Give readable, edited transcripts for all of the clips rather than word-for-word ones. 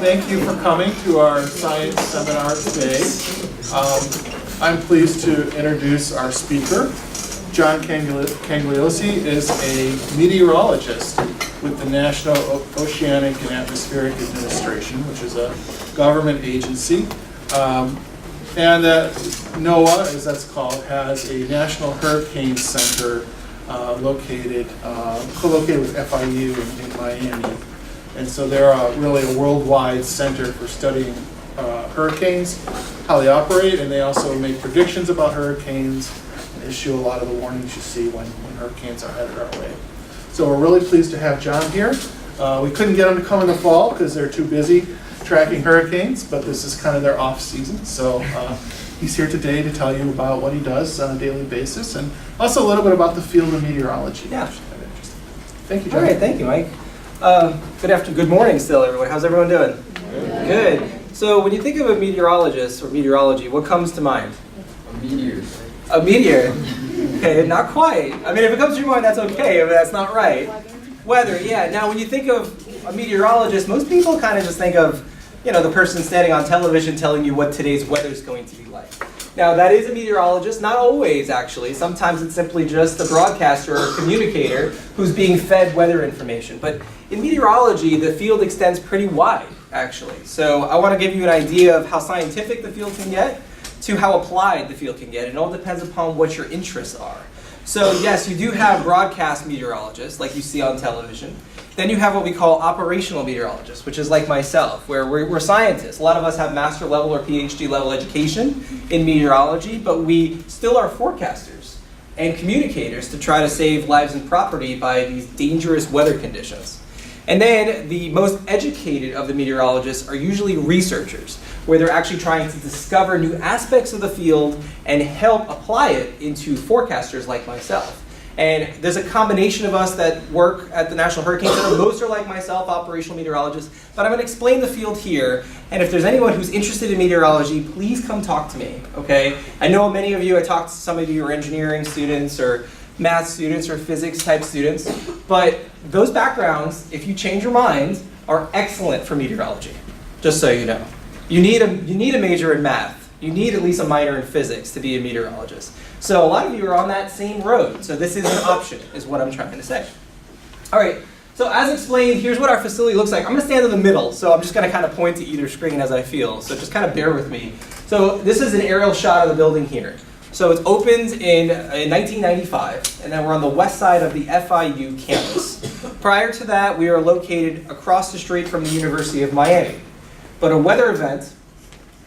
thank you for coming to our science seminar today. I'm pleased to introduce our speaker. John Cangialosi is a meteorologist with the National Oceanic and Atmospheric Administration, which is a government agency. And NOAA, as that's called, has a National Hurricane Center co-located with FIU in Miami. And so they're really a worldwide center for studying hurricanes, how they operate, and they also make predictions about hurricanes and issue a lot of the warnings you see when hurricanes are headed our way. So we're really pleased to have John here. We couldn't get him to come in the fall because they're too busy tracking hurricanes, but this is kind of their off season. So he's here today to tell you about what he does on a daily basis and also a little bit about the field of meteorology. Yeah. Thank you, John. All right, thank you, Mike. Good morning still, everyone. How's everyone doing? Good. So when you think of a meteorologist or meteorology, what comes to mind? A meteor. A meteor? Okay, not quite. I mean, if it comes to your mind, that's okay, but that's not right. Weather, yeah. Now, when you think of a meteorologist, most people kind of just think of, the person standing on television telling you what today's weather is going to be like. Now, that is a meteorologist, not always, actually. Sometimes it's simply just a broadcaster or a communicator who's being fed weather information. But in meteorology, the field extends pretty wide, actually. So I want to give you an idea of how scientific the field can get to how applied the field can get. It all depends upon what your interests are. So yes, you do have broadcast meteorologists, like you see on television. Then you have what we call operational meteorologists, which is like myself, where we're scientists. A lot of us have master level or PhD level education in meteorology, but we still are forecasters and communicators to try to save lives and property by these dangerous weather conditions. And then the most educated of the meteorologists are usually researchers, where they're actually trying to discover new aspects of the field and help apply it into forecasters like myself. And there's a combination of us that work at the National Hurricane Center. Most are like myself, operational meteorologists. But I'm going to explain the field here. And if there's anyone who's interested in meteorology, please come talk to me, okay? I know many of you, I talked to some of you are engineering students or math students or physics type students. But those backgrounds, if you change your mind, are excellent for meteorology, just so you know. You need a major in math. You need at least a minor in physics to be a meteorologist. So a lot of you are on that same road. So this is an option, is what I'm trying to say. All right, so as explained, here's what our facility looks like. I'm going to stand in the middle, so I'm just going to kind of point to either screen as I feel. So just kind of bear with me. So this is an aerial shot of the building here. So it's opened in 1995, and then we're on the west side of the FIU campus. Prior to that, we are located across the street from the University of Miami. But a weather event,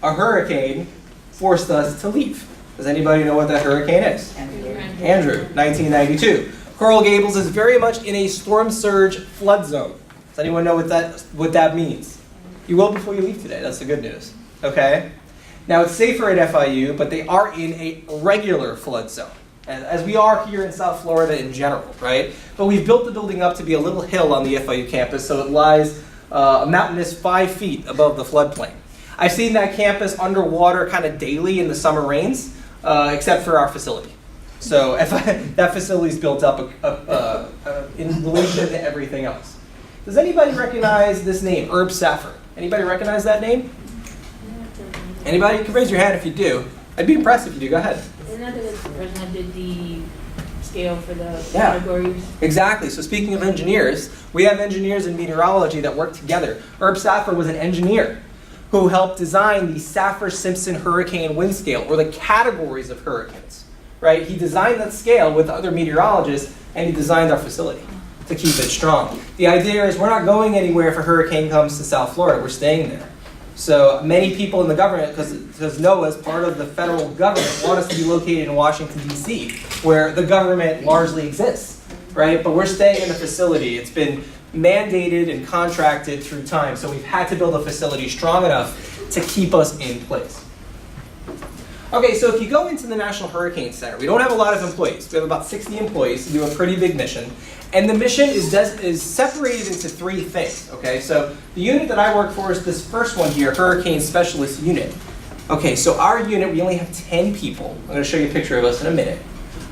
a hurricane, forced us to leave. Does anybody know what that hurricane is? Andrew, 1992. Coral Gables is very much in a storm surge flood zone. Does anyone know what that means? You will before you leave today. That's the good news. Okay? Now it's safer at FIU, but they are in a regular flood zone, as we are here in South Florida in general, right? But we've built the building up to be a little hill on the FIU campus, so it lies a mountainous 5 feet above the floodplain. I've seen that campus underwater kind of daily in the summer rains, except for our facility. So that facility is built up in relation to everything else. Does anybody recognize this name, Herb Saffir? Anybody recognize that name? Anybody? You can raise your hand if you do. I'd be impressed if you do. Go ahead. Isn't that the person that did the scale for the categories? Exactly. So speaking of engineers, we have engineers in meteorology that work together. Herb Saffir was an engineer who helped design the Saffir-Simpson hurricane wind scale, or the categories of hurricanes, right? He designed that scale with other meteorologists, and he designed our facility to keep it strong. The idea is we're not going anywhere if a hurricane comes to South Florida. We're staying there. So many people in the government, because NOAA is part of the federal government, want us to be located in Washington, D.C., where the government largely exists, right? But we're staying in the facility. It's been mandated and contracted through time, so we've had to build a facility strong enough to keep us in place. Okay, so if you go into the National Hurricane Center, we don't have a lot of employees. We have about 60 employees to do a pretty big mission. And the mission is separated into three things, okay? So the unit that I work for is this first one here, Hurricane Specialist Unit. Okay, so our unit, we only have 10 people. I'm going to show you a picture of us in a minute.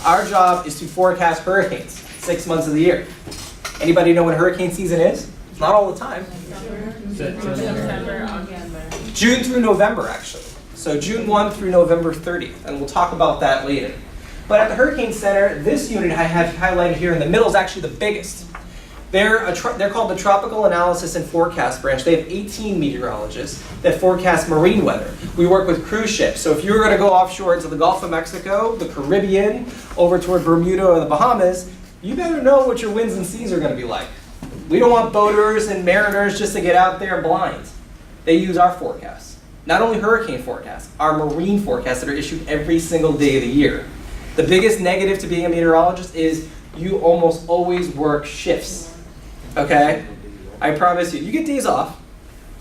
Our job is to forecast hurricanes 6 months of the year. Anybody know when hurricane season is? Not all the time. September, August. June through November, actually. So June 1 through November 30th, and we'll talk about that later. But at the Hurricane Center, this unit I have highlighted here in the middle is actually the biggest. They're called the Tropical Analysis and Forecast Branch. They have 18 meteorologists that forecast marine weather. We work with cruise ships. So if you're going to go offshore to the Gulf of Mexico, the Caribbean, over toward Bermuda or the Bahamas, you better know what your winds and seas are going to be like. We don't want boaters and mariners just to get out there blind. They use our forecasts. Not only hurricane forecasts, our marine forecasts that are issued every single day of the year. The biggest negative to being a meteorologist is you almost always work shifts. Okay? I promise you. You get days off,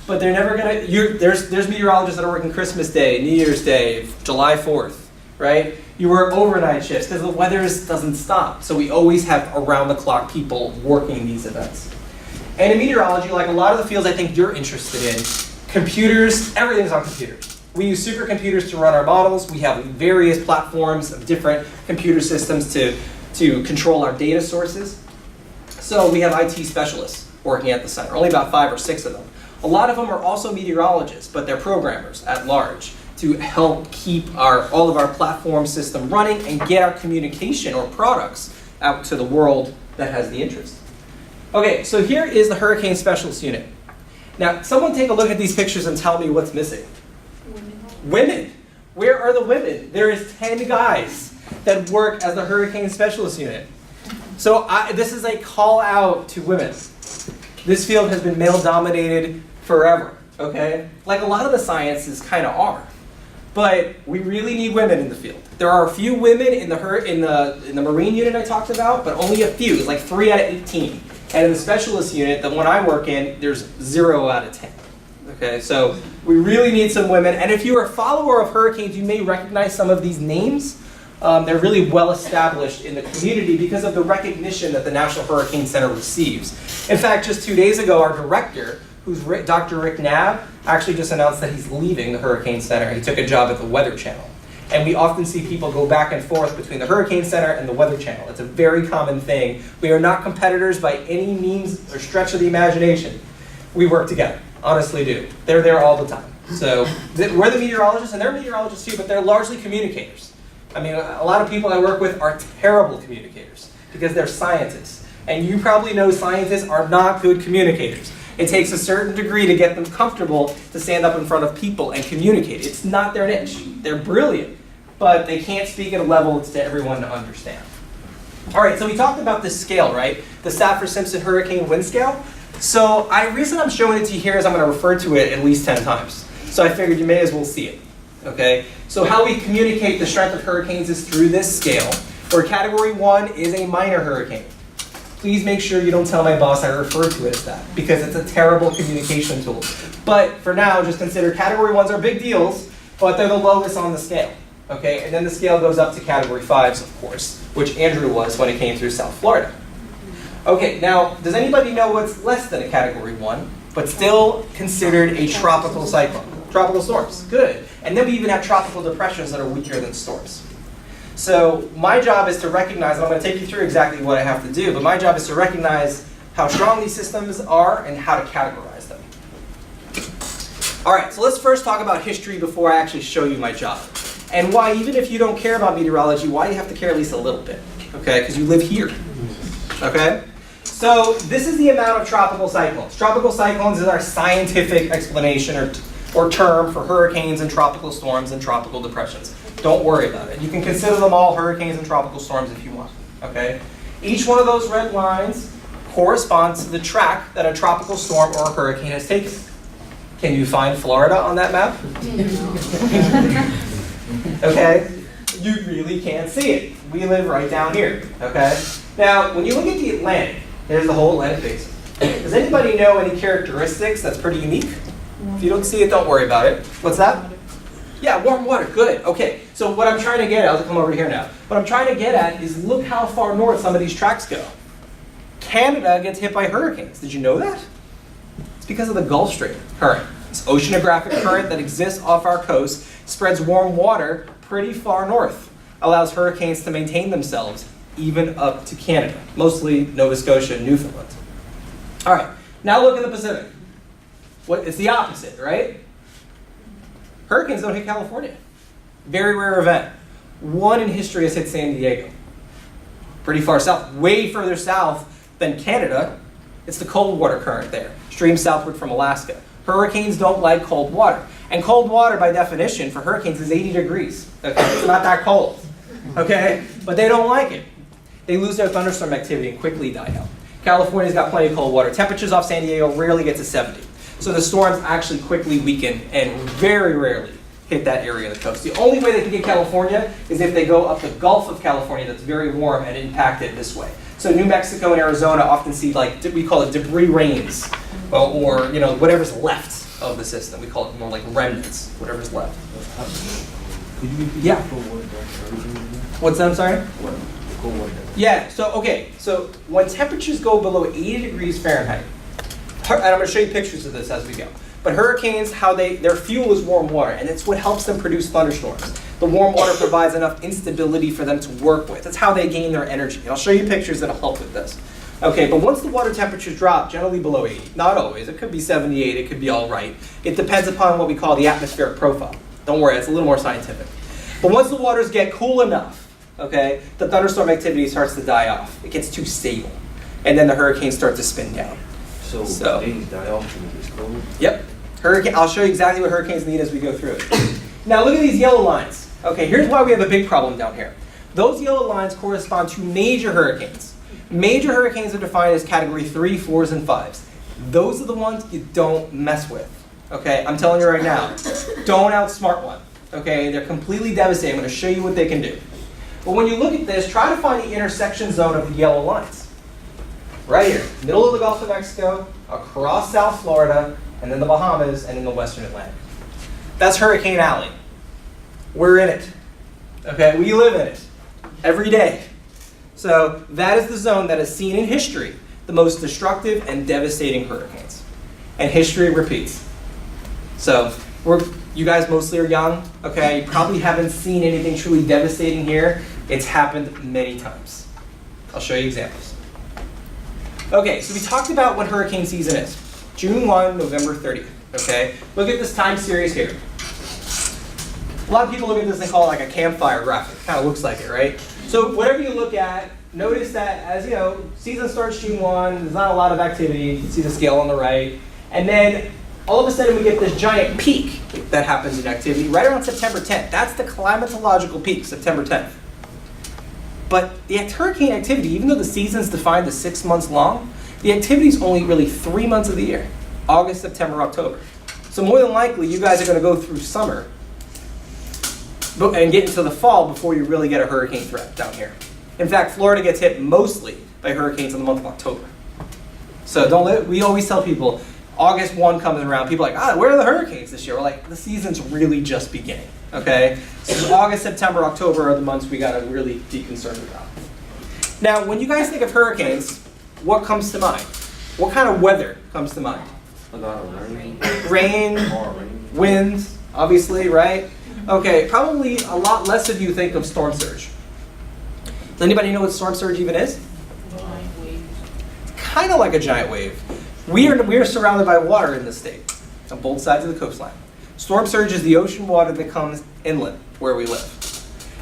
but they're never gonna, there's meteorologists that are working Christmas Day, New Year's Day, July 4th, right? You work overnight shifts because the weather doesn't stop. So we always have around-the-clock people working these events. And in meteorology, like a lot of the fields I think you're interested in, computers, everything's on computers. We use supercomputers to run our models. We have various platforms of different computer systems to control our data sources. So we have IT specialists working at the center, only about 5 or 6 of them. A lot of them are also meteorologists, but they're programmers at large to help keep all of our platform system running and get our communication or products out to the world that has the interest. Okay, so here is the Hurricane Specialist Unit. Now, someone take a look at these pictures and tell me what's missing. Women. Where are the women? There is 10 guys that work as the Hurricane Specialist Unit. So this is a call out to women. This field has been male dominated forever, okay? Like a lot of the sciences kind of are. But we really need women in the field. There are a few women in the marine unit I talked about, but only a few. It's like 3 out of 18. And in the specialist unit, the one I work in, there's 0 out of 10. Okay, so we really need some women. And if you're a follower of hurricanes, you may recognize some of these names. They're really well established in the community because of the recognition that the National Hurricane Center receives. In fact, just 2 days ago, our director, who's Dr. Rick Knabb, actually just announced that he's leaving the Hurricane Center. He took a job at the Weather Channel. And we often see people go back and forth between the Hurricane Center and the Weather Channel. It's a very common thing. We are not competitors by any means or stretch of the imagination. We work together, honestly do. They're there all the time. So we're the meteorologists, and they're meteorologists too, but they're largely communicators. I mean, a lot of people I work with are terrible communicators because they're scientists. And you probably know scientists are not good communicators. It takes a certain degree to get them comfortable to stand up in front of people and communicate. It's not their niche. They're brilliant, but they can't speak at a level that's to everyone to understand. All right, so we talked about this scale, right? The Saffir-Simpson hurricane wind scale. So the reason I'm showing it to you here is I'm going to refer to it at least 10 times. So I figured you may as well see it. Okay, so how we communicate the strength of hurricanes is through this scale, where Category 1 is a minor hurricane. Please make sure you don't tell my boss I refer to it as that, because it's a terrible communication tool. But for now, just consider Category 1s are big deals, but they're the lowest on the scale. Okay, and then the scale goes up to Category 5s, of course, which Andrew was when he came through South Florida. Okay, now, does anybody know what's less than a Category 1, but still considered a tropical cyclone? Tropical storms, good. And then we even have tropical depressions that are weaker than storms. So my job is to recognize, and I'm going to take you through exactly what I have to do, but my job is to recognize how strong these systems are and how to categorize them. All right, so let's first talk about history before I actually show you my job. And why, even if you don't care about meteorology, why you have to care at least a little bit, okay? Because you live here, okay? So this is the amount of tropical cyclones. Tropical cyclones is our scientific explanation or term for hurricanes and tropical storms and tropical depressions. Don't worry about it. You can consider them all hurricanes and tropical storms if you want, okay? Each one of those red lines corresponds to the track that a tropical storm or a hurricane has taken. Can you find Florida on that map? Okay? You really can't see it. We live right down here, okay? Now, when you look at the Atlantic, there's the whole Atlantic basin. Does anybody know any characteristics that's pretty unique? If you don't see it, don't worry about it. What's that? Yeah, warm water, good. Okay, so what I'm trying to get at, I'll come over here now. What I'm trying to get at is look how far north some of these tracks go. Canada gets hit by hurricanes. Did you know that? It's because of the Gulf Stream current. This oceanographic current that exists off our coast spreads warm water pretty far north, allows hurricanes to maintain themselves even up to Canada, mostly Nova Scotia and Newfoundland. All right, Now look in the Pacific. It's the opposite, right? Hurricanes don't hit California. Very rare event. One in history has hit San Diego. Pretty far south, way further south than Canada. It's the cold water current there, streams southward from Alaska. Hurricanes don't like cold water. And cold water, by definition, for hurricanes is 80 degrees. Okay? It's not that cold. Okay? But they don't like it. They lose their thunderstorm activity and quickly die out. California's got plenty of cold water. Temperatures off San Diego rarely get to 70. So the storms actually quickly weaken and very rarely hit that area of the coast. The only way they can get California is if they go up the Gulf of California that's very warm and impact it this way. So New Mexico and Arizona often see, like, we call it debris rains, or you know, whatever's left of the system. We call it more like remnants, whatever's left. Yeah. What's that, I'm sorry? Yeah, so when temperatures go below 80 degrees Fahrenheit, and I'm going to show you pictures of this as we go, but hurricanes, their fuel is warm water, and it's what helps them produce thunderstorms. The warm water provides enough instability for them to work with. That's how they gain their energy. And I'll show you pictures that'll help with this. Okay, but once the water temperatures drop, generally below 80, not always, it could be 78, it could be all right. It depends upon what we call the atmospheric profile. Don't worry, it's a little more scientific. But once the waters get cool enough, okay, the thunderstorm activity starts to die off. It gets too stable. And then the hurricanes start to spin down. So things die off when it's cold? Yep. I'll show you exactly what hurricanes need as we go through it. Now look at these yellow lines. Okay, here's why we have a big problem down here. Those yellow lines correspond to major hurricanes. Major hurricanes are defined as category 3, 4s, and 5s. Those are the ones you don't mess with. Okay, I'm telling you right now, don't outsmart one. Okay, they're completely devastating. I'm going to show you what they can do. But when you look at this, try to find the intersection zone of the yellow lines. Right here, middle of the Gulf of Mexico, across South Florida, and then the Bahamas, and in the Western Atlantic. That's Hurricane Alley. We're in it. Okay, we live in it every day. So that is the zone that has seen in history the most destructive and devastating hurricanes. And history repeats. So you guys mostly are young, okay? You probably haven't seen anything truly devastating here. It's happened many times. I'll show you examples. Okay, so we talked about what hurricane season is. June 1, November 30th, okay? Look at this time series here. A lot of people look at this and call it like a campfire graphic. Kind of looks like it, right? So whatever you look at, notice that as you know, season starts June 1, there's not a lot of activity. You can see the scale on the right. And then all of a sudden we get this giant peak that happens in activity right around September 10th. That's the climatological peak, September 10th. But the hurricane activity, even though the season's defined as 6 months long, the activity is only really 3 months of the year, August, September, October. So more than likely, you guys are going to go through summer and get into the fall before you really get a hurricane threat down here. In fact, Florida gets hit mostly by hurricanes in the month of October. So we always tell people, August 1 comes around, people are like, where are the hurricanes this year? We're like, the season's really just beginning, okay? So August, September, October are the months we gotta really be concerned about. Now, when you guys think of hurricanes, what comes to mind? What kind of weather comes to mind? A lot of rain. Rain, wind, obviously, right? Okay, probably a lot less of you think of storm surge. Does anybody know what storm surge even is? Giant waves. Kind of like a giant wave. We are surrounded by water in this state, on both sides of the coastline. Storm surge is the ocean water that comes inland where we live.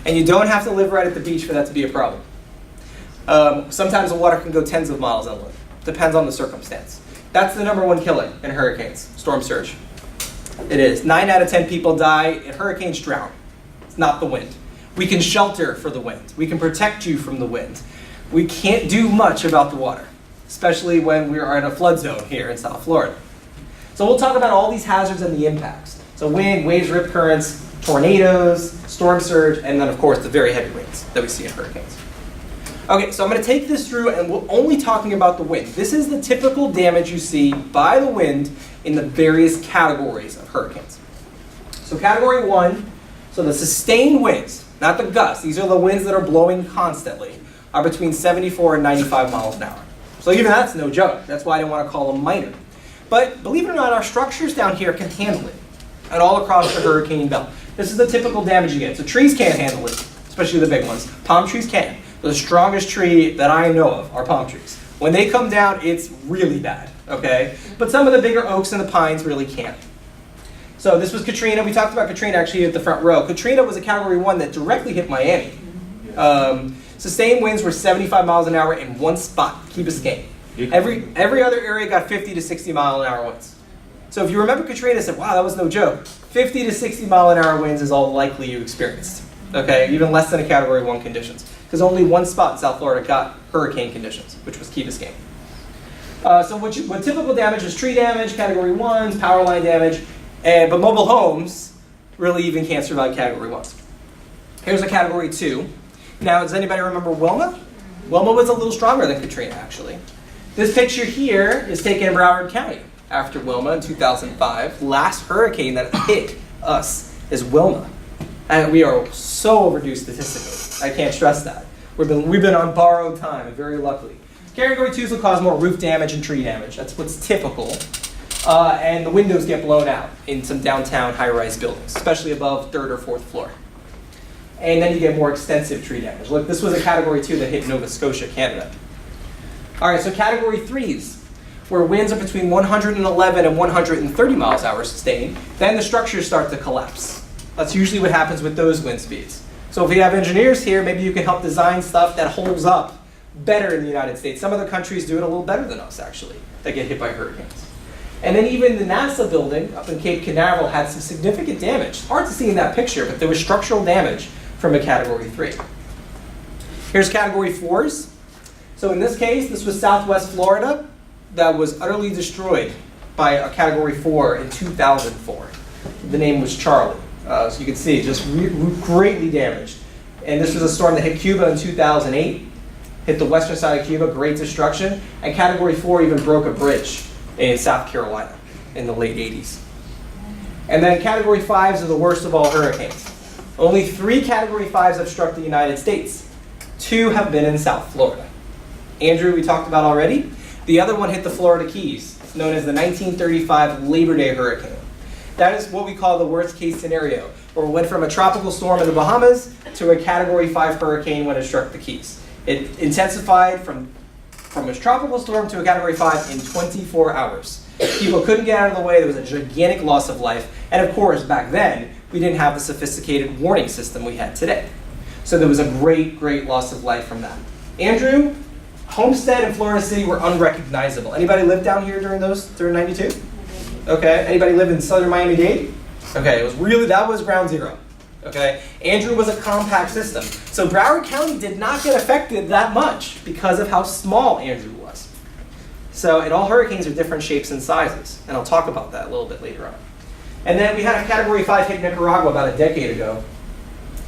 And you don't have to live right at the beach for that to be a problem. Sometimes the water can go tens of miles inland. Depends on the circumstance. That's the #1 killer in hurricanes, storm surge. It is. 9 out of 10 people die in hurricanes drown. It's not the wind. We can shelter for the wind. We can protect you from the wind. We can't do much about the water, especially when we are in a flood zone here in South Florida. So we'll talk about all these hazards and the impacts. So wind, waves, rip currents, tornadoes, storm surge, and then of course the very heavy winds that we see in hurricanes. Okay, so I'm going to take this through and we're only talking about the wind. This is the typical damage you see by the wind in the various categories of hurricanes. So category 1, so the sustained winds, not the gusts, these are the winds that are blowing constantly, are between 74 and 95 miles an hour. So even that's no joke. That's why I didn't want to call them minor. But believe it or not, our structures down here can handle it, and all across the hurricane belt. This is the typical damage you get. So trees can't handle it, especially the big ones. Palm trees can. The strongest tree that I know of are palm trees. When they come down, it's really bad, okay? But some of the bigger oaks and the pines really can't. So this was Katrina. We talked about Katrina actually at the front row. Katrina was a Category 1 that directly hit Miami. Sustained winds were 75 miles an hour in one spot, Key Biscayne. Every other area got 50 to 60 mile an hour winds. So if you remember Katrina, said, wow, that was no joke. 50 to 60 mile an hour winds is all likely you experienced. Okay, even less than a Category 1 conditions. Because only one spot in South Florida got hurricane conditions, which was Key Biscayne. So what typical damage is tree damage, Category 1s, power line damage, but mobile homes really even can't survive Category 1s. Here's a Category 2. Now, does anybody remember Wilma? Wilma was a little stronger than Katrina, actually. This picture here is taken in Broward County after Wilma in 2005. Last hurricane that hit us is Wilma. And we are so overdue statistically. I can't stress that. We've been on borrowed time, and very luckily. Category 2s will cause more roof damage and tree damage. That's what's typical. And the windows get blown out in some downtown high-rise buildings, especially above 3rd or 4th floor. And then you get more extensive tree damage. Look, this was a Category 2 that hit Nova Scotia, Canada. All right, so Category 3s, where winds are between 111 and 130 miles an hour sustained, then the structures start to collapse. That's usually what happens with those wind speeds. So if you have engineers here, maybe you can help design stuff that holds up better in the United States. Some other countries do it a little better than us, actually, that get hit by hurricanes. And then even the NASA building up in Cape Canaveral had some significant damage. It's hard to see in that picture, but there was structural damage from a Category 3. Here's Category 4s. So in this case, this was Southwest Florida that was utterly destroyed by a Category 4 in 2004. The name was Charlie. So you can see, just greatly damaged. And this was a storm that hit Cuba in 2008, hit the western side of Cuba, great destruction. And Category 4 even broke a bridge in South Carolina in the late 80s. And then Category 5s are the worst of all hurricanes. Only 3 Category 5s have struck the United States. 2 have been in South Florida. Andrew, we talked about already. The other one hit the Florida Keys. It's known as the 1935 Labor Day hurricane. That is what we call the worst case scenario, where we went from a tropical storm in the Bahamas to a Category 5 hurricane when it struck the Keys. It intensified from a tropical storm to a Category 5 in 24 hours. People couldn't get out of the way. There was a gigantic loss of life. And of course, back then, we didn't have the sophisticated warning system we had today. So there was a great, great loss of life from that. Andrew, Homestead and Florida City were unrecognizable. Anybody live down here during 92? Okay, anybody live in southern Miami-Dade? Okay, that was ground zero. Okay, Andrew was a compact system. So Broward County did not get affected that much because of how small Andrew was. So, and all hurricanes are different shapes and sizes, and I'll talk about that a little bit later on. And then we had a Category 5 hit Nicaragua about a decade ago.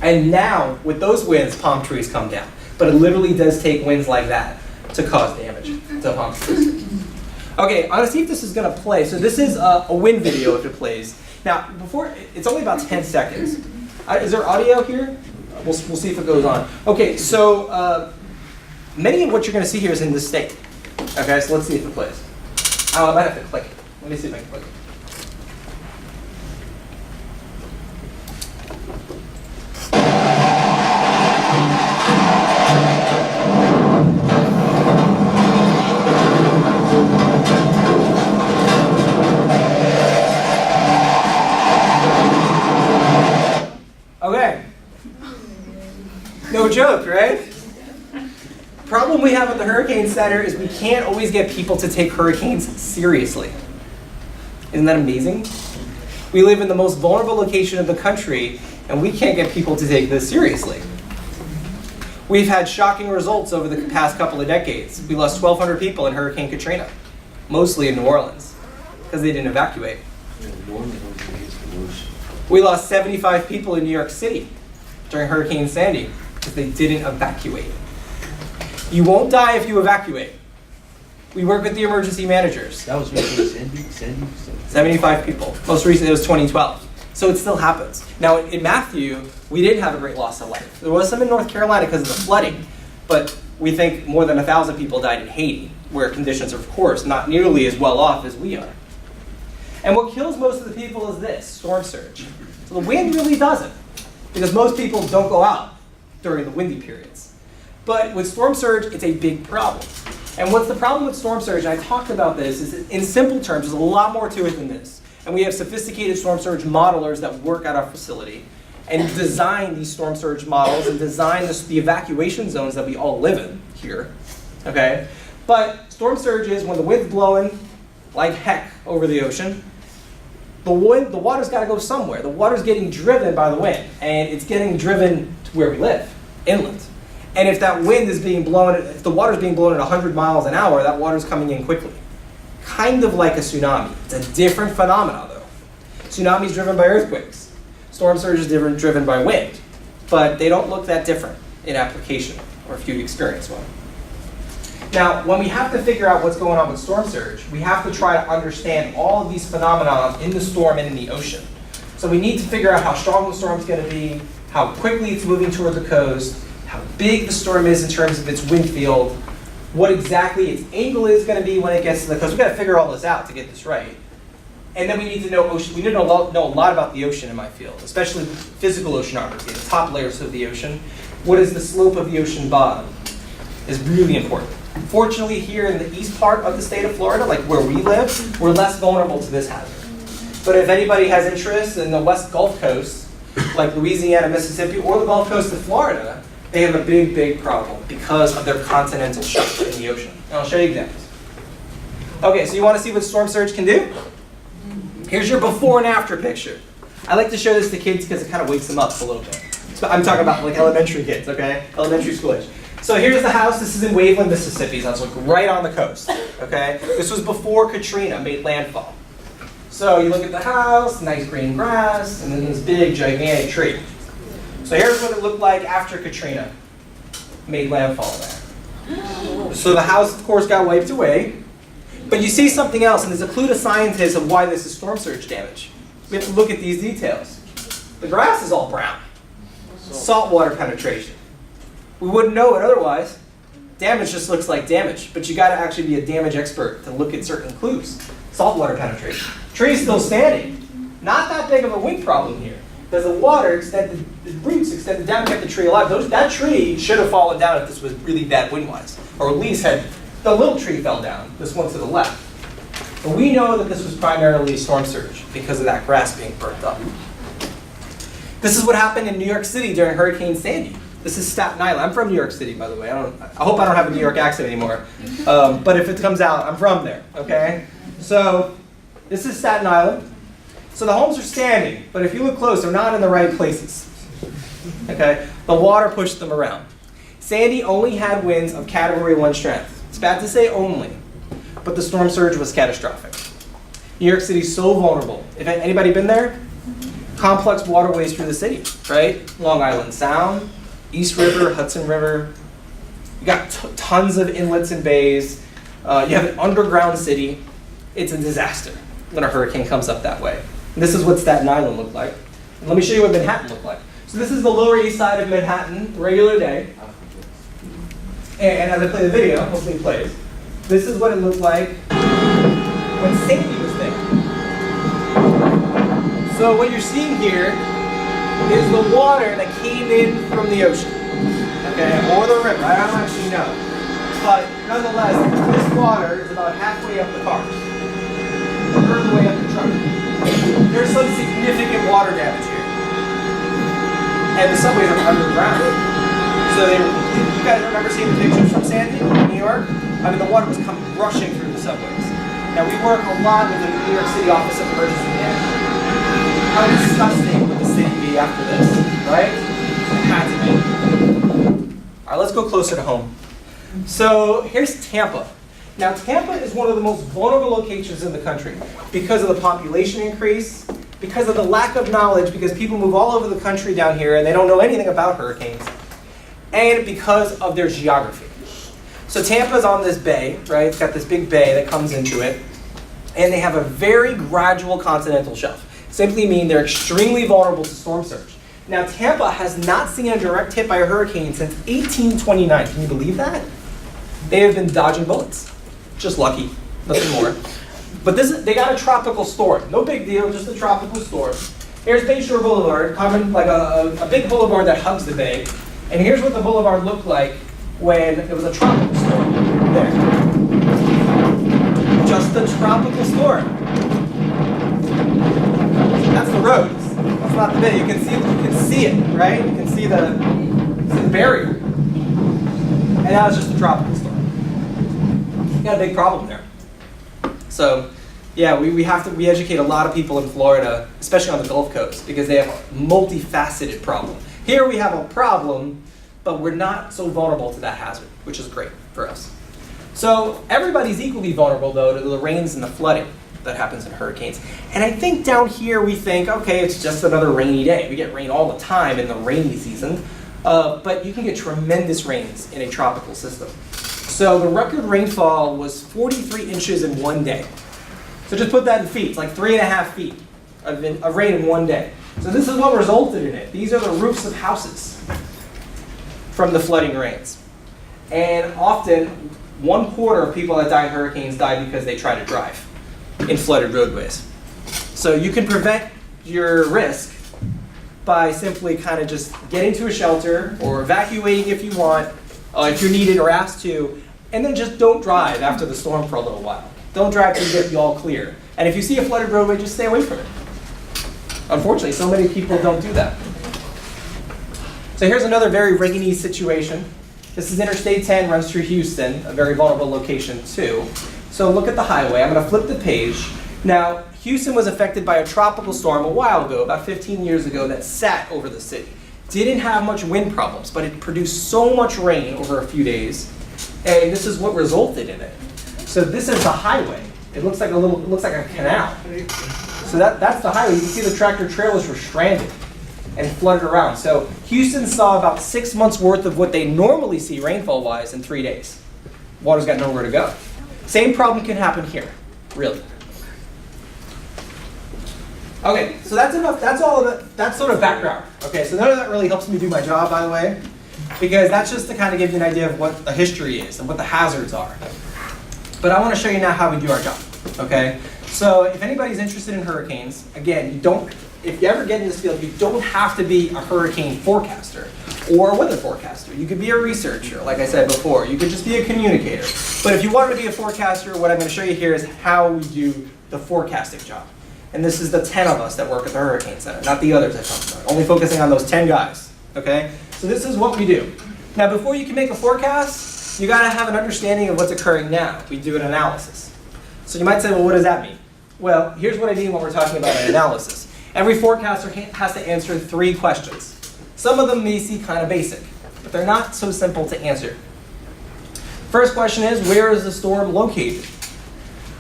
And now, with those winds, palm trees come down. But it literally does take winds like that to cause damage to palm trees. Okay, I'm gonna see if this is gonna play. So this is a wind video if it plays. Now, it's only about 10 seconds. Is there audio here? We'll see if it goes on. Okay, so many of what you're gonna see here is in this state. Okay, so let's see if it plays. Oh, I might have to click it. Let me see if I can click it. Okay. No joke, right? Problem we have at the Hurricane Center is we can't always get people to take hurricanes seriously. Isn't that amazing? We live in the most vulnerable location of the country, and we can't get people to take this seriously. We've had shocking results over the past couple of decades. We lost 1,200 people in Hurricane Katrina, mostly in New Orleans, because they didn't evacuate. We lost 75 people in New York City during Hurricane Sandy, because they didn't evacuate. You won't die if you evacuate. We work with the emergency managers. That was Sandy? 75 people. Most recently it was 2012. So it still happens. Now in Matthew, we didn't have a great loss of life. There was some in North Carolina because of the flooding, but we think more than 1,000 people died in Haiti, where conditions are, of course, not nearly as well off as we are. And what kills most of the people is this, storm surge. So the wind really doesn't, because most people don't go out during the windy periods. But with storm surge, it's a big problem. And what's the problem with storm surge, and I talked about this, is in simple terms, there's a lot more to it than this. And we have sophisticated storm surge modelers that work at our facility and design these storm surge models and design the evacuation zones that we all live in here, okay? But storm surge is when the wind's blowing like heck over the ocean. The water's got to go somewhere. The water's getting driven by the wind, and it's getting driven to where we live, inland. And if that wind is being blown, if the water's being blown at 100 miles an hour, that water's coming in quickly. Kind of like a tsunami. It's a different phenomenon, though. Tsunami is driven by earthquakes. Storm surge is driven by wind. But they don't look that different in application, or if you've experienced one. Now, when we have to figure out what's going on with storm surge, we have to try to understand all of these phenomena in the storm and in the ocean. So we need to figure out how strong the storm's going to be, how quickly it's moving toward the coast, how big the storm is in terms of its wind field, what exactly its angle is going to be when it gets to the coast. We've got to figure all this out to get this right. And then we need to know ocean. We need to know a lot about the ocean in my field, especially physical oceanography, the top layers of the ocean. What is the slope of the ocean bottom is really important. Fortunately, here in the east part of the state of Florida, like where we live, we're less vulnerable to this hazard. But if anybody has interest in the West Gulf Coast, like Louisiana, Mississippi, or the Gulf Coast of Florida, they have a big, big problem because of their continental shelf in the ocean. And I'll show you examples. Okay, so you want to see what storm surge can do? Here's your before and after picture. I like to show this to kids because it kind of wakes them up a little bit. So I'm talking about like elementary kids, okay? Elementary school age. So here's the house. This is in Waveland, Mississippi. So it's like right on the coast, okay? This was before Katrina made landfall. So you look at the house, nice green grass, and then this big, gigantic tree. So here's what it looked like after Katrina made landfall there. So the house, of course, got wiped away. But you see something else, and there's a clue to scientists of why this is storm surge damage. We have to look at these details. The grass is all brown. Saltwater penetration. We wouldn't know it otherwise. Damage just looks like damage, but you got to actually be a damage expert to look at certain clues. Saltwater penetration. Tree's still standing. Not that big of a wind problem here. Because the water extended, the roots extended down and kept the tree alive. That tree should have fallen down if this was really bad wind-wise. Or at least had the little tree fell down, this one to the left. But we know that this was primarily storm surge because of that grass being burnt up. This is what happened in New York City during Hurricane Sandy. This is Staten Island. I'm from New York City, by the way. I hope I don't have a New York accent anymore. But if it comes out, I'm from there, okay? So this is Staten Island. So the homes are standing, but if you look close, they're not in the right places, okay? The water pushed them around. Sandy only had winds of Category 1 strength. It's bad to say only, but the storm surge was catastrophic. New York City's so vulnerable. If anybody been there? Complex waterways through the city, right? Long Island Sound, East River, Hudson River. You got tons of inlets and bays. You have an underground city. It's a disaster when a hurricane comes up that way. And this is what Staten Island looked like. And let me show you what Manhattan looked like. So this is the Lower East Side of Manhattan, regular day. And as I play the video, hopefully it plays, this is what it looked like when Sandy was there. So what you're seeing here is the water that came in from the ocean, okay, or the river. I don't actually know. But nonetheless, this water is about halfway up the cars, a third of the way up the truck. There's some significant water damage here. And the subways are underground. So you guys remember seeing the pictures from Sandy in New York? I mean, the water was coming rushing through the subways. Now, we work a lot with the New York City Office of Emergency Management. How disgusting would the city be after this, right? It had to be. All right, let's go closer to home. So here's Tampa. Now, Tampa is one of the most vulnerable locations in the country because of the population increase, because of the lack of knowledge, because people move all over the country down here and they don't know anything about hurricanes, and because of their geography. So Tampa's on this bay, right? It's got this big bay that comes into it, and they have a very gradual continental shelf. Simply mean they're extremely vulnerable to storm surge. Now, Tampa has not seen a direct hit by a hurricane since 1829. Can you believe that? They have been dodging bullets. Just lucky, nothing more. But they got a tropical storm. No big deal, just a tropical storm. Here's Bayshore Boulevard, common like a big boulevard that hugs the bay. And here's what the boulevard looked like when it was a tropical storm there. just a tropical storm. That's the roads. That's not the bit. You can see it, right? You can see the barrier. And now it's just a tropical storm. You got a big problem there. So, yeah, we educate a lot of people in Florida, especially on the Gulf Coast, because they have a multifaceted problem. Here we have a problem, but we're not so vulnerable to that hazard, which is great for us. So everybody's equally vulnerable, though, to the rains and the flooding that happens in hurricanes. And I think down here we think, okay, it's just another rainy day. We get rain all the time in the rainy season, but you can get tremendous rains in a tropical system. So the record rainfall was 43 inches in one day. So just put that in feet. It's like 3.5 feet of rain in one day. So this is what resulted in it. These are the roofs of houses from the flooding rains. And often, 1/4 of people that die in hurricanes die because they try to drive in flooded roadways. So you can prevent your risk by simply kind of just getting to a shelter or evacuating if you want, if you're needed or asked to, and then just don't drive after the storm for a little while. Don't drive till you get the all clear. And if you see a flooded roadway, just stay away from it. Unfortunately, so many people don't do that. So here's another very rainy situation. This is Interstate 10, runs through Houston, a very vulnerable location too. So look at the highway. I'm going to flip the page. Now, Houston was affected by a tropical storm a while ago, about 15 years ago, that sat over the city. Didn't have much wind problems, but it produced so much rain over a few days, and this is what resulted in it. So this is the highway. It looks like a canal. So that's the highway. You can see the tractor trailers were stranded and flooded around. So Houston saw about 6 months worth of what they normally see rainfall-wise in 3 days. Water's got nowhere to go. Same problem can happen here, really. Okay, so that's enough. That's all of it. That's sort of background. Okay, so none of that really helps me do my job, by the way, because that's just to kind of give you an idea of what the history is and what the hazards are. But I want to show you now how we do our job. Okay, so if anybody's interested in hurricanes, again, if you ever get in this field, you don't have to be a hurricane forecaster or a weather forecaster. You could be a researcher, like I said before. You could just be a communicator. But if you want to be a forecaster, what I'm going to show you here is how we do the forecasting job. And this is the 10 of us that work at the Hurricane Center, not the others I talked about. Only focusing on those 10 guys, okay? So this is what we do. Now, before you can make a forecast, you got to have an understanding of what's occurring now. We do an analysis. So you might say, well, what does that mean? Well, here's what I mean when we're talking about an analysis. Every forecaster has to answer 3 questions. Some of them may seem kind of basic, but they're not so simple to answer. First question is, where is the storm located?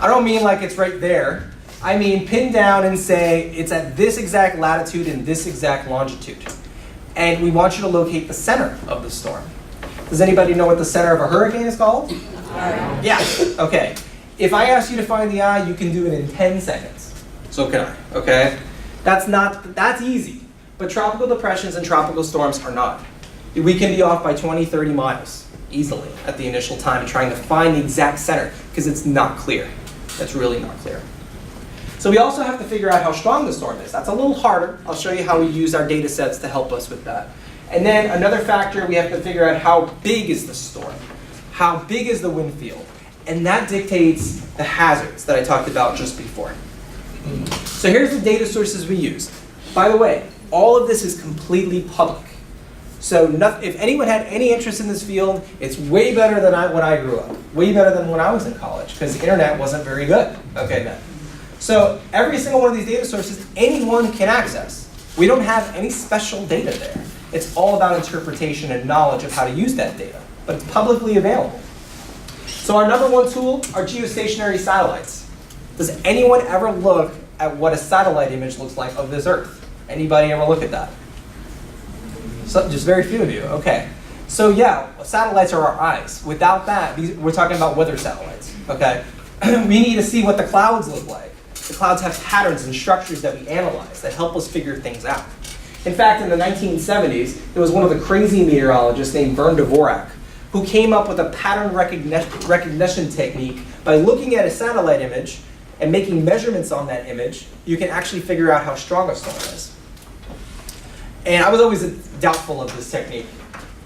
I don't mean like it's right there. I mean pin down and say it's at this exact latitude and this exact longitude. And we want you to locate the center of the storm. Does anybody know what the center of a hurricane is called? Eye. Yeah, okay. If I ask you to find the eye, you can do it in 10 seconds. So can I, okay? That's easy. But tropical depressions and tropical storms are not. We can be off by 20, 30 miles easily at the initial time trying to find the exact center because it's not clear. It's really not clear. So we also have to figure out how strong the storm is. That's a little harder. I'll show you how we use our data sets to help us with that. And then another factor, we have to figure out how big is the storm? How big is the wind field? And that dictates the hazards that I talked about just before. So here's the data sources we use. By the way, all of this is completely public. So if anyone had any interest in this field, it's way better than when I grew up. Way better than when I was in college, because the internet wasn't very good. Okay, then. So every single one of these data sources, anyone can access. We don't have any special data there. It's all about interpretation and knowledge of how to use that data, but it's publicly available. So our number one tool are geostationary satellites. Does anyone ever look at what a satellite image looks like of this Earth? Anybody ever look at that? So, just very few of you, okay. So yeah, satellites are our eyes. Without that, we're talking about weather satellites, okay? We need to see what the clouds look like. The clouds have patterns and structures that we analyze that help us figure things out. In fact, in the 1970s, there was one of the crazy meteorologists named Vern Dvorak who came up with a pattern recognition technique. By looking at a satellite image and making measurements on that image, you can actually figure out how strong a storm is. And I was always doubtful of this technique.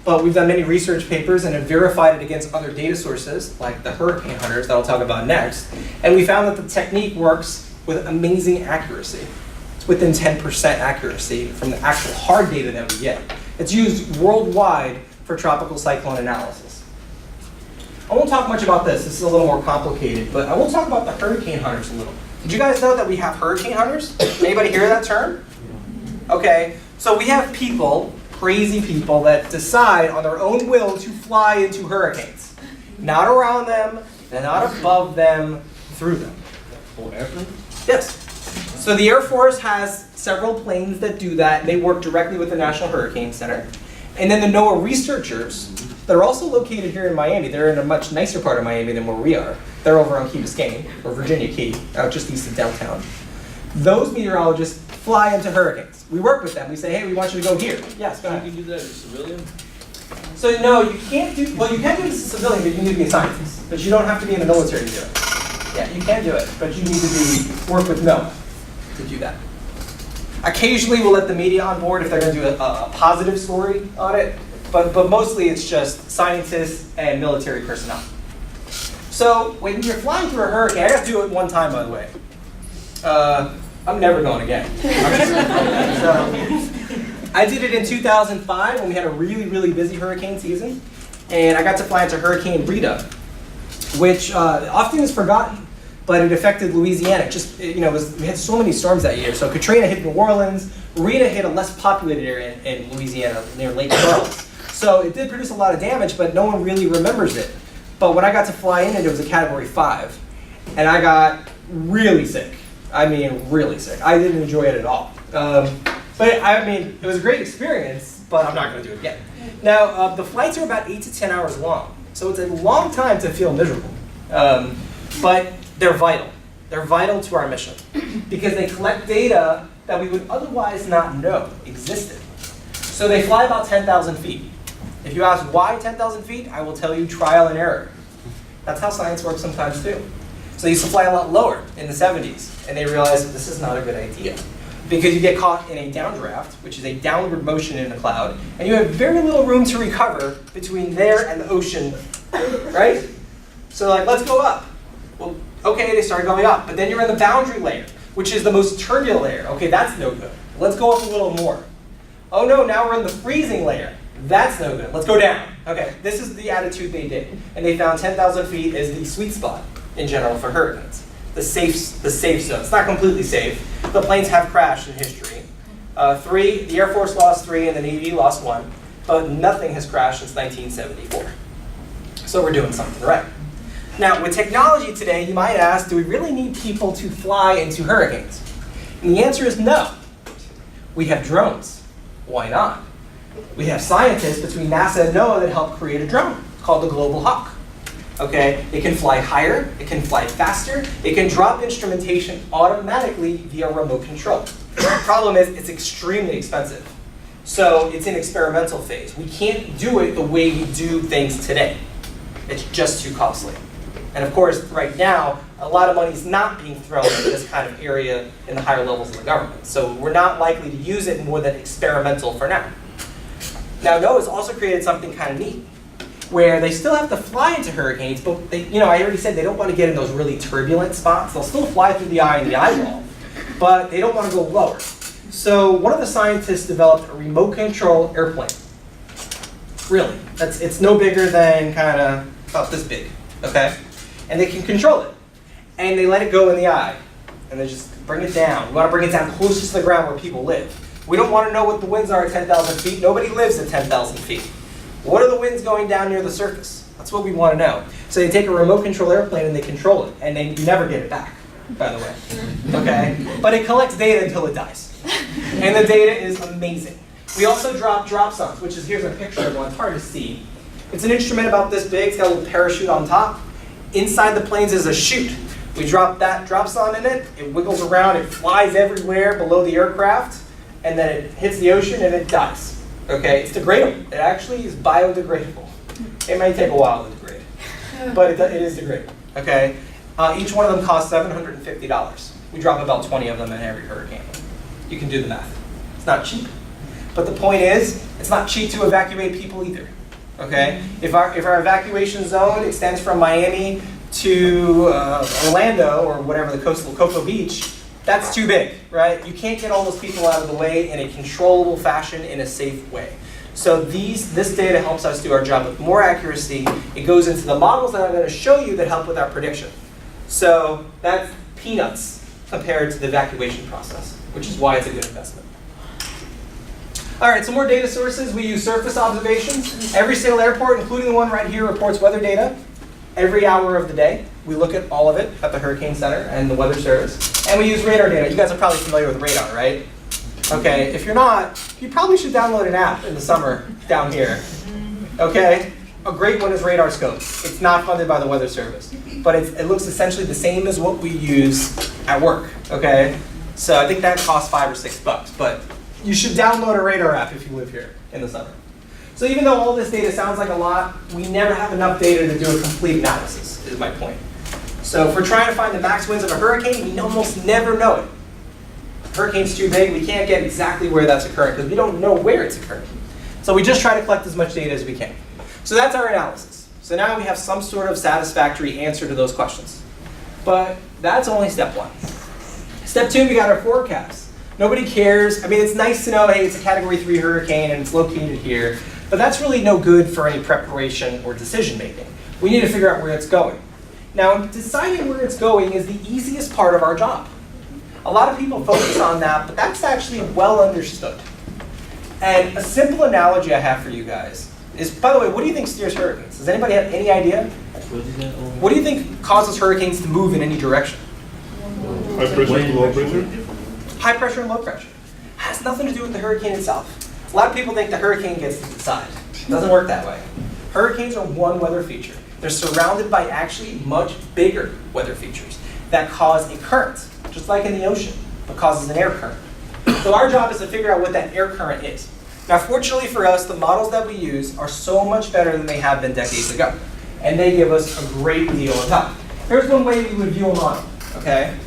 but we've done many research papers and have verified it against other data sources, like the hurricane hunters that I'll talk about next. And we found that the technique works with amazing accuracy. It's within 10% accuracy from the actual hard data that we get. It's used worldwide for tropical cyclone analysis. I won't talk much about this. This is a little more complicated, but I will talk about the hurricane hunters a little. Did you guys know that we have hurricane hunters? Anybody hear that term? Okay, so we have people, crazy people, that decide on their own will to fly into hurricanes. Not around them, not above them, through them. Forever? Yes. So the Air Force has several planes that do that, and they work directly with the National Hurricane Center. And then the NOAA researchers that are also located here in Miami, they're in a much nicer part of Miami than where we are. They're over on Key Biscayne, or Virginia Key, out just east of downtown. Those meteorologists fly into hurricanes. We work with them. We say, hey, we want you to go here. Yes, go ahead. You can do that as a civilian? So no, you can't do, well, you can do this as a civilian, but you need to be a scientist. But you don't have to be in the military to do it. Yeah, you can do it, but you need to work with NOAA to do that. Occasionally we'll let the media on board if they're going to do a positive story on it, but mostly it's just scientists and military personnel. So when you're flying through a hurricane, I got to do it one time, by the way. I'm never going again. So, I did it in 2005 when we had a really, really busy hurricane season, and I got to fly into Hurricane Rita, which often is forgotten, but it affected Louisiana. Just, we had so many storms that year. So Katrina hit New Orleans, Rita hit a less populated area in Louisiana near Lake Charles. So it did produce a lot of damage, but no one really remembers it. But when I got to fly in it, it was a Category 5, and I got really sick. I mean, really sick. I didn't enjoy it at all. But I mean, it was a great experience, but I'm not going to do it again. Now, the flights are about 8 to 10 hours long, so it's a long time to feel miserable. But they're vital. They're vital to our mission because they collect data that we would otherwise not know existed. So they fly about 10,000 feet. If you ask why 10,000 feet, I will tell you trial and error. That's how science works sometimes too. So they used to fly a lot lower in the 70s, and they realized this is not a good idea. Because you get caught in a downdraft, which is a downward motion in the cloud, and you have very little room to recover between there and the ocean, right? So like, let's go up. Well, okay, they started going up, but then you're in the boundary layer, which is the most turbulent layer. Okay, that's no good. Let's go up a little more. Oh no, now we're in the freezing layer. That's no good. Let's go down. Okay, this is the attitude they did. And they found 10,000 feet is the sweet spot in general for hurricanes. The safe zone. It's not completely safe. The planes have crashed in history. The Air Force lost 3 and the Navy lost 1, but nothing has crashed since 1974. So we're doing something right. Now, with technology today, you might ask, do we really need people to fly into hurricanes? And the answer is no. We have drones. Why not? We have scientists between NASA and NOAA that help create a drone called the Global Hawk. Okay, it can fly higher, it can fly faster, it can drop instrumentation automatically via remote control. The problem is it's extremely expensive. So it's in experimental phase. We can't do it the way we do things today. It's just too costly. And of course, right now, a lot of money is not being thrown into this kind of area in the higher levels of the government. So we're not likely to use it more than experimental for now. Now, NOAA's also created something kind of neat, where they still have to fly into hurricanes, but they, I already said they don't want to get in those really turbulent spots. They'll still fly through the eye and the eyeball, but they don't want to go lower. So one of the scientists developed a remote control airplane. Really, it's no bigger than kind of about this big, okay? And they can control it. And they let it go in the eye, and they just bring it down. We want to bring it down closest to the ground where people live. We don't want to know what the winds are at 10,000 feet. Nobody lives at 10,000 feet. What are the winds going down near the surface? That's what we want to know. So they take a remote control airplane and they control it, and you never get it back, by the way. Okay? But it collects data until it dies. And the data is amazing. We also drop dropsondes, which is, here's a picture of one. It's hard to see. It's an instrument about this big. It's got a little parachute on top. Inside the planes is a chute. We drop that dropsonde in it. It wiggles around. It flies everywhere below the aircraft. And then it hits the ocean and it dies. Okay, it's degradable. It actually is biodegradable. It may take a while to degrade, but it is degradable. Okay, each one of them costs $750. We drop about 20 of them in every hurricane. You can do the math. It's not cheap, but the point is, it's not cheap to evacuate people either. Okay? If our evacuation zone extends from Miami to Orlando or whatever the coastal Cocoa Beach, that's too big, right? You can't get all those people out of the way in a controllable fashion in a safe way. So this data helps us do our job with more accuracy. It goes into the models that I'm going to show you that help with our prediction. So that's peanuts compared to the evacuation process, which is why it's a good investment. All right, some more data sources. We use surface observations. Every single airport, including the one right here, reports weather data every hour of the day. We look at all of it at the Hurricane Center and the Weather Service. And we use radar data. You guys are probably familiar with radar, right? Okay, if you're not, you probably should download an app in the summer down here. Okay? A great one is Radarscope. It's not funded by the Weather Service, but it looks essentially the same as what we use at work. Okay? So I think that costs $5 or $6, but you should download a radar app if you live here in the summer. So even though all this data sounds like a lot, we never have enough data to do a complete analysis, is my point. So if we're trying to find the max winds of a hurricane, we almost never know it. Hurricane's too big, we can't get exactly where that's occurring because we don't know where it's occurring. So we just try to collect as much data as we can. So that's our analysis. So now we have some sort of satisfactory answer to those questions. But that's only step one. Step two, we got our forecast. Nobody cares. I mean, it's nice to know, hey, it's a Category 3 hurricane and it's located here. But that's really no good for any preparation or decision making. We need to figure out where it's going. Now, deciding where it's going is the easiest part of our job. A lot of people focus on that, but that's actually well understood. And a simple analogy I have for you guys is, by the way, what do you think steers hurricanes? Does anybody have any idea? What do you think causes hurricanes to move in any direction? High pressure and low pressure? High pressure and low pressure. Has nothing to do with the hurricane itself. A lot of people think the hurricane gets to decide. It doesn't work that way. Hurricanes are one weather feature. They're surrounded by actually much bigger weather features that cause a current, just like in the ocean, but causes an air current. So our job is to figure out what that air current is. Now, fortunately for us, the models that we use are so much better than they have been decades ago. And they give us a great deal of help. Here's one way we would view a model, okay?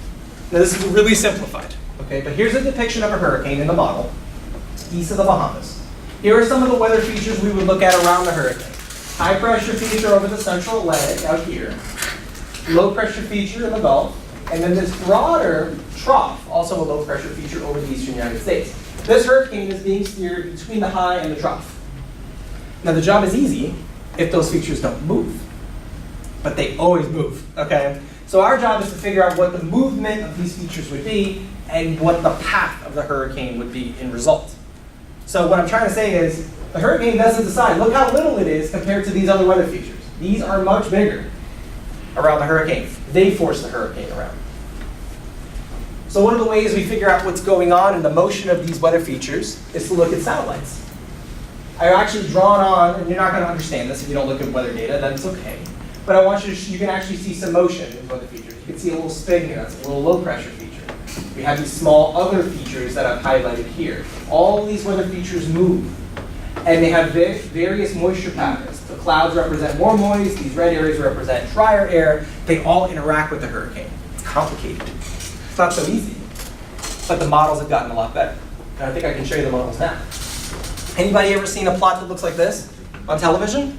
Now, this is really simplified, okay? But here's a depiction of a hurricane in the model, east of the Bahamas. Here are some of the weather features we would look at around the hurricane. High pressure feature over the central Atlantic out here. Low pressure feature in the Gulf. And then this broader trough, also a low pressure feature over the eastern United States. This hurricane is being steered between the high and the trough. Now the job is easy if those features don't move. But they always move, okay? So our job is to figure out what the movement of these features would be and what the path of the hurricane would be in result. So what I'm trying to say is, the hurricane doesn't decide. Look how little it is compared to these other weather features. These are much bigger around the hurricane. They force the hurricane around. So one of the ways we figure out what's going on in the motion of these weather features is to look at satellites. I've actually drawn on, and you're not going to understand this if you don't look at weather data, that's okay. But I want you can actually see some motion in weather features. You can see a little spin here, that's a little low pressure feature. We have these small other features that I've highlighted here. All these weather features move. And they have various moisture patterns. The clouds represent more moist, these red areas represent drier air. They all interact with the hurricane. It's complicated. It's not so easy. But the models have gotten a lot better. And I think I can show you the models now. Anybody ever seen a plot that looks like this on television?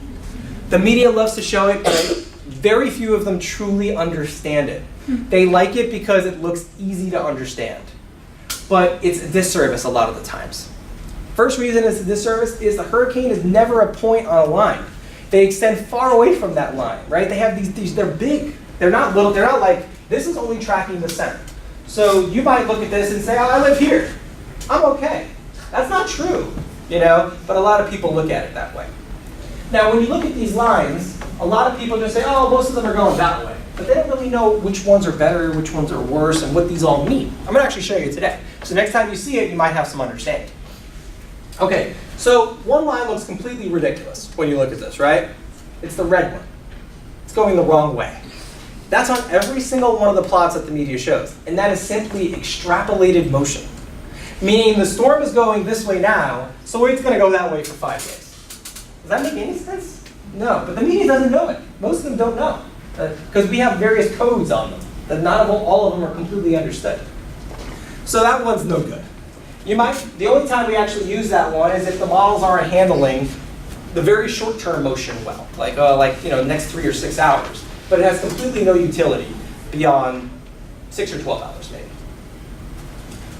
The media loves to show it, but very few of them truly understand it. They like it because it looks easy to understand. But it's a disservice a lot of the times. First reason it's a disservice is the hurricane is never a point on a line. They extend far away from that line, right? They have these they're big. They're not little, they're not like, this is only tracking the center. So you might look at this and say, oh, I live here. I'm okay. That's not true, you know? But a lot of people look at it that way. Now, when you look at these lines, a lot of people just say, oh, most of them are going that way. But they don't really know which ones are better, which ones are worse, and what these all mean. I'm gonna actually show you today. So next time you see it, you might have some understanding. Okay, so one line looks completely ridiculous when you look at this, right? It's the red one. It's going the wrong way. That's on every single one of the plots that the media shows. And that is simply extrapolated motion. Meaning the storm is going this way now, so it's going to go that way for 5 days. Does that make any sense? No, but the media doesn't know it. Most of them don't know. Because we have various codes on them, that not all of them are completely understood. So that one's no good. The only time we actually use that one is if the models aren't handling the very short-term motion well, like the next 3 or 6 hours, but it has completely no utility beyond 6 or 12 hours maybe.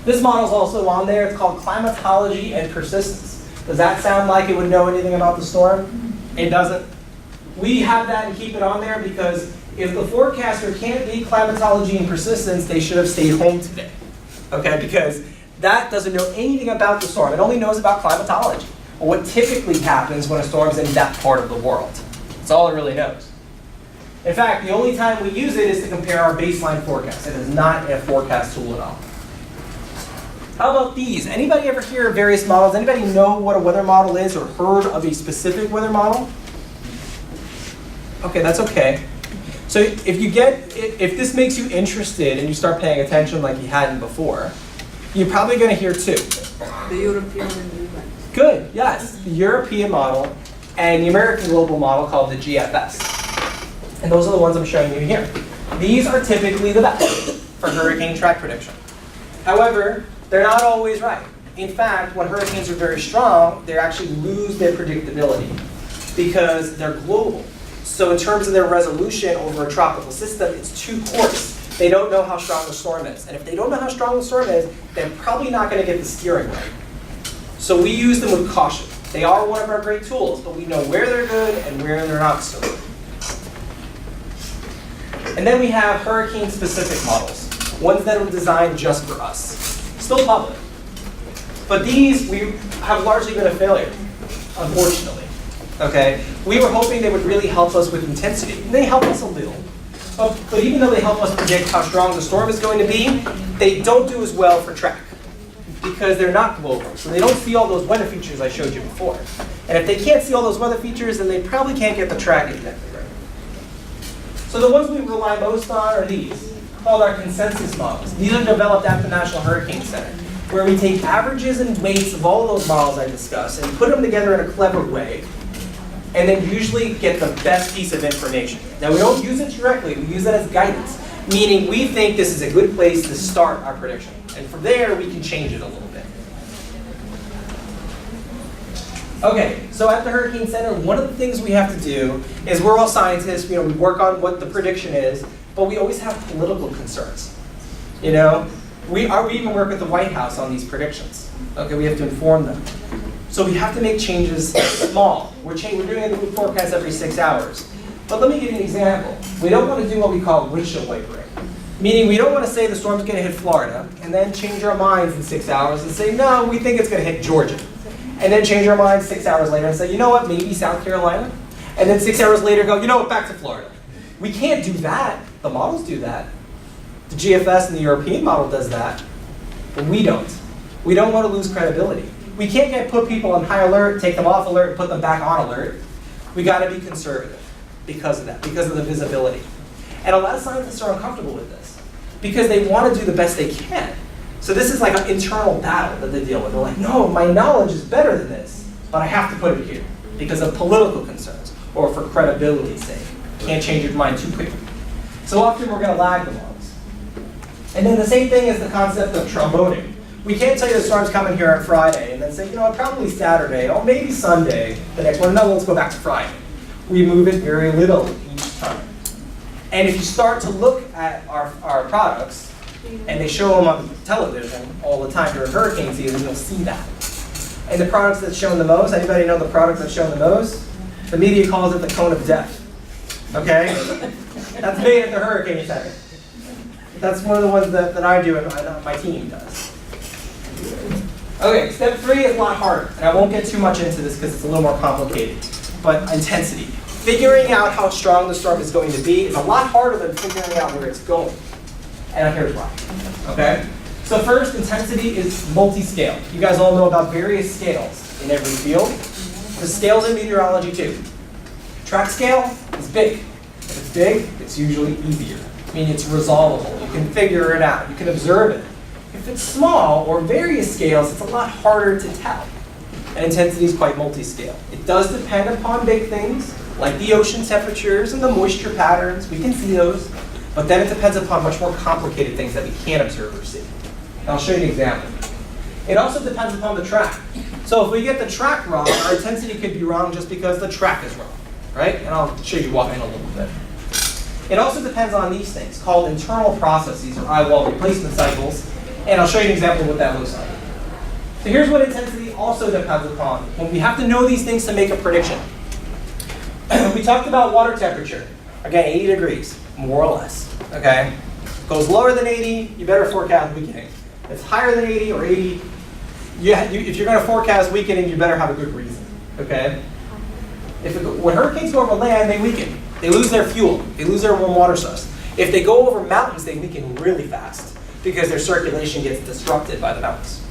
This model is also on there. It's called Climatology and Persistence. Does that sound like it would know anything about the storm? It doesn't. We have that and keep it on there because if the forecaster can't be climatology and persistence, they should have stayed home today. Okay, because that doesn't know anything about the storm. It only knows about climatology, or what typically happens when a storm's in that part of the world. That's all it really knows. In fact, the only time we use it is to compare our baseline forecast. It is not a forecast tool at all. How about these? Anybody ever hear of various models? Anybody know what a weather model is or heard of a specific weather model? Okay, that's okay. So if this makes you interested and you start paying attention like you hadn't before, you're probably going to hear two. The European and the US. Good, yes. The European model and the American global model called the GFS. And those are the ones I'm showing you here. These are typically the best for hurricane track prediction. However, they're not always right. In fact, when hurricanes are very strong, they actually lose their predictability because they're global. So in terms of their resolution over a tropical system, it's too coarse. They don't know how strong the storm is. And if they don't know how strong the storm is, they're probably not going to get the steering right. So we use them with caution. They are one of our great tools, but we know where they're good and where they're not so good. And then we have hurricane-specific models, ones that are designed just for us. Still public. But these have largely been a failure, unfortunately. Okay? We were hoping they would really help us with intensity. And they help us a little. But even though they help us predict how strong the storm is going to be, they don't do as well for track because they're not global. So they don't see all those weather features I showed you before. And if they can't see all those weather features, then they probably can't get the track exactly right. So the ones we rely most on are these, called our consensus models. These are developed at the National Hurricane Center, where we take averages and weights of all those models I discussed and put them together in a clever way, and then usually get the best piece of information. Now we don't use it directly, we use it as guidance, meaning we think this is a good place to start our prediction. And from there, we can change it a little bit. Okay, so at the Hurricane Center, one of the things we have to do is we're all scientists, we work on what the prediction is, but we always have political concerns. We even work with the White House on these predictions. Okay, we have to inform them. So we have to make changes small. We're doing a new forecast every 6 hours. But let me give you an example. We don't want to do what we call windshield wipering. Meaning we don't want to say the storm's going to hit Florida and then change our minds in 6 hours and say, no, we think it's going to hit Georgia. And then change our minds 6 hours later and say, you know what, maybe South Carolina? And then 6 hours later go, you know what, back to Florida. We can't do that. The models do that. The GFS and the European model does that. But we don't. We don't want to lose credibility. We can't put people on high alert, take them off alert, and put them back on alert. We got to be conservative because of that, because of the visibility. And a lot of scientists are uncomfortable with this because they want to do the best they can. So this is like an internal battle that they deal with. They're like, no, my knowledge is better than this, but I have to put it here because of political concerns or for credibility's sake. Can't change your mind too quickly. So often we're going to lag the models. And then the same thing is the concept of tromboning. We can't tell you the storm's coming here on Friday and then say, probably Saturday, or maybe Sunday, the next one. No, let's go back to Friday. We move it very little each time. And if you start to look at our products, and they show them on television all the time during hurricane season, you'll see that. And the products that's shown the most, anybody know the product that's shown the most? The media calls it the cone of death. Okay? That's made at the Hurricane Center. That's one of the ones that I do and my team does. Okay, step 3 is a lot harder, and I won't get too much into this because it's a little more complicated. But intensity. Figuring out how strong the storm is going to be is a lot harder than figuring out where it's going. And here's why. Okay? So first, intensity is multi-scale. You guys all know about various scales in every field. The scales in meteorology too. Track scale is big. If it's big, it's usually easier. Meaning it's resolvable. You can figure it out. You can observe it. If it's small or various scales, it's a lot harder to tell. And intensity is quite multi-scale. It does depend upon big things, like the ocean temperatures and the moisture patterns. We can see those. But then it depends upon much more complicated things that we can't observe or see. And I'll show you an example. It also depends upon the track. So So if we get the track wrong, our intensity could be wrong just because the track is wrong, right? And I'll show you why in a little bit. It also depends on these things called internal processes or eye wall replacement cycles. And I'll show you an example of what that looks like. So here's what intensity also depends upon. When we have to know these things to make a prediction. We talked about water temperature. Again, 80 degrees, more or less, okay? Goes lower than 80, you better forecast weakening. If it's higher than 80 or 80, if you're going to forecast weakening, you better have a good reason, okay? When hurricanes go over land, they weaken. They lose their fuel. They lose their warm water source. If they go over mountains, they weaken really fast because their circulation gets disrupted by the mountains.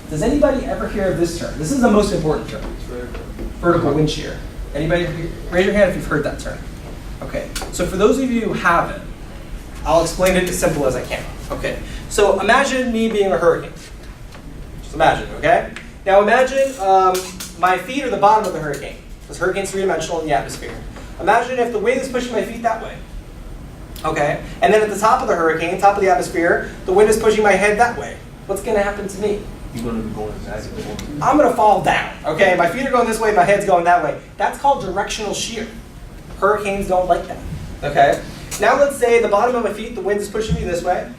Does anybody ever hear of this term? This is the most important term. Vertical wind shear. Anybody? Raise your hand if you've heard that term. Okay. So for those of you who haven't, I'll explain it as simple as I can. Okay. So imagine me being a hurricane. Just imagine, okay? Now imagine my feet are the bottom of the hurricane. This hurricane's three-dimensional in the atmosphere. Imagine if the wind is pushing my feet that way. Okay? And then at the top of the hurricane, top of the atmosphere, the wind is pushing my head that way. What's going to happen to me? You're going to be going back. I'm going to fall down. Okay? My feet are going this way, my head's going that way. That's called directional shear. Hurricanes don't like that. Okay? Now let's say the bottom of my feet, the wind is pushing me this way.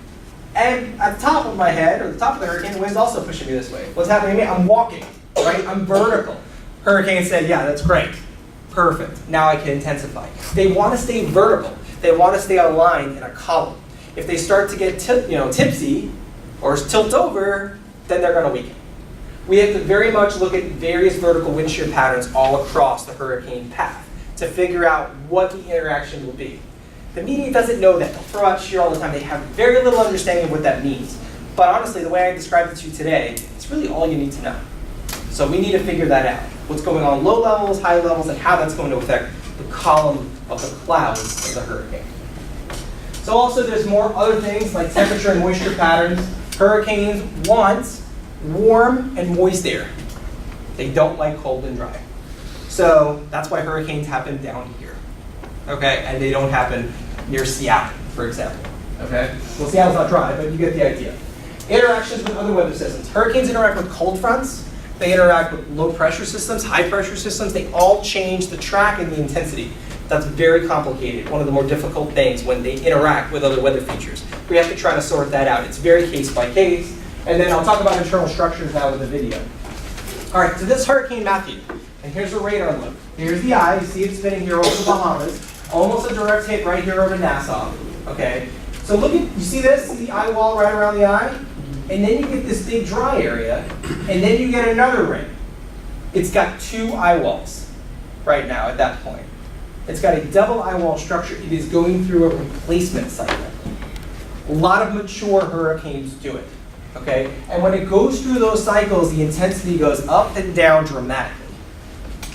And at the top of my head, or the top of the hurricane, the wind's also pushing me this way. What's happening to me? I'm walking. Right? I'm vertical. Hurricane said, yeah, that's great. Perfect. Now I can intensify. They want to stay vertical. They want to stay aligned in a column. If they start to get tipsy or tilt over, then they're going to weaken. We have to very much look at various vertical wind shear patterns all across the hurricane path to figure out what the interaction will be. The media doesn't know that. They'll throw out shear all the time. They have very little understanding of what that means. But honestly, the way I described it to you today, it's really all you need to know. So we need to figure that out. What's going on low levels, high levels, and how that's going to affect the column of the clouds of the hurricane. So also there's more other things like temperature and moisture patterns. Hurricanes want warm and moist air. They don't like cold and dry. So that's why hurricanes happen down here. Okay, and they don't happen near Seattle, for example. Okay, well Seattle's not dry, but you get the idea. Interactions with other weather systems. Hurricanes interact with cold fronts. They interact with low pressure systems, high pressure systems. They all change the track and the intensity. That's very complicated. One of the more difficult things when they interact with other weather features. We have to try to sort that out. It's very case by case. And then I'll talk about internal structures now with the video. All right, so this is Hurricane Matthew. And here's a radar look. Here's the eye. You see it spinning here over the Bahamas. Almost a direct hit right here over Nassau. Okay. So look at, you see this? See the eye wall right around the eye? And then you get this big dry area, and then you get another ring. It's got two eye walls right now at that point. It's got a double eye wall structure. It is going through a replacement cycle. A lot of mature hurricanes do it, okay? And when it goes through those cycles, the intensity goes up and down dramatically.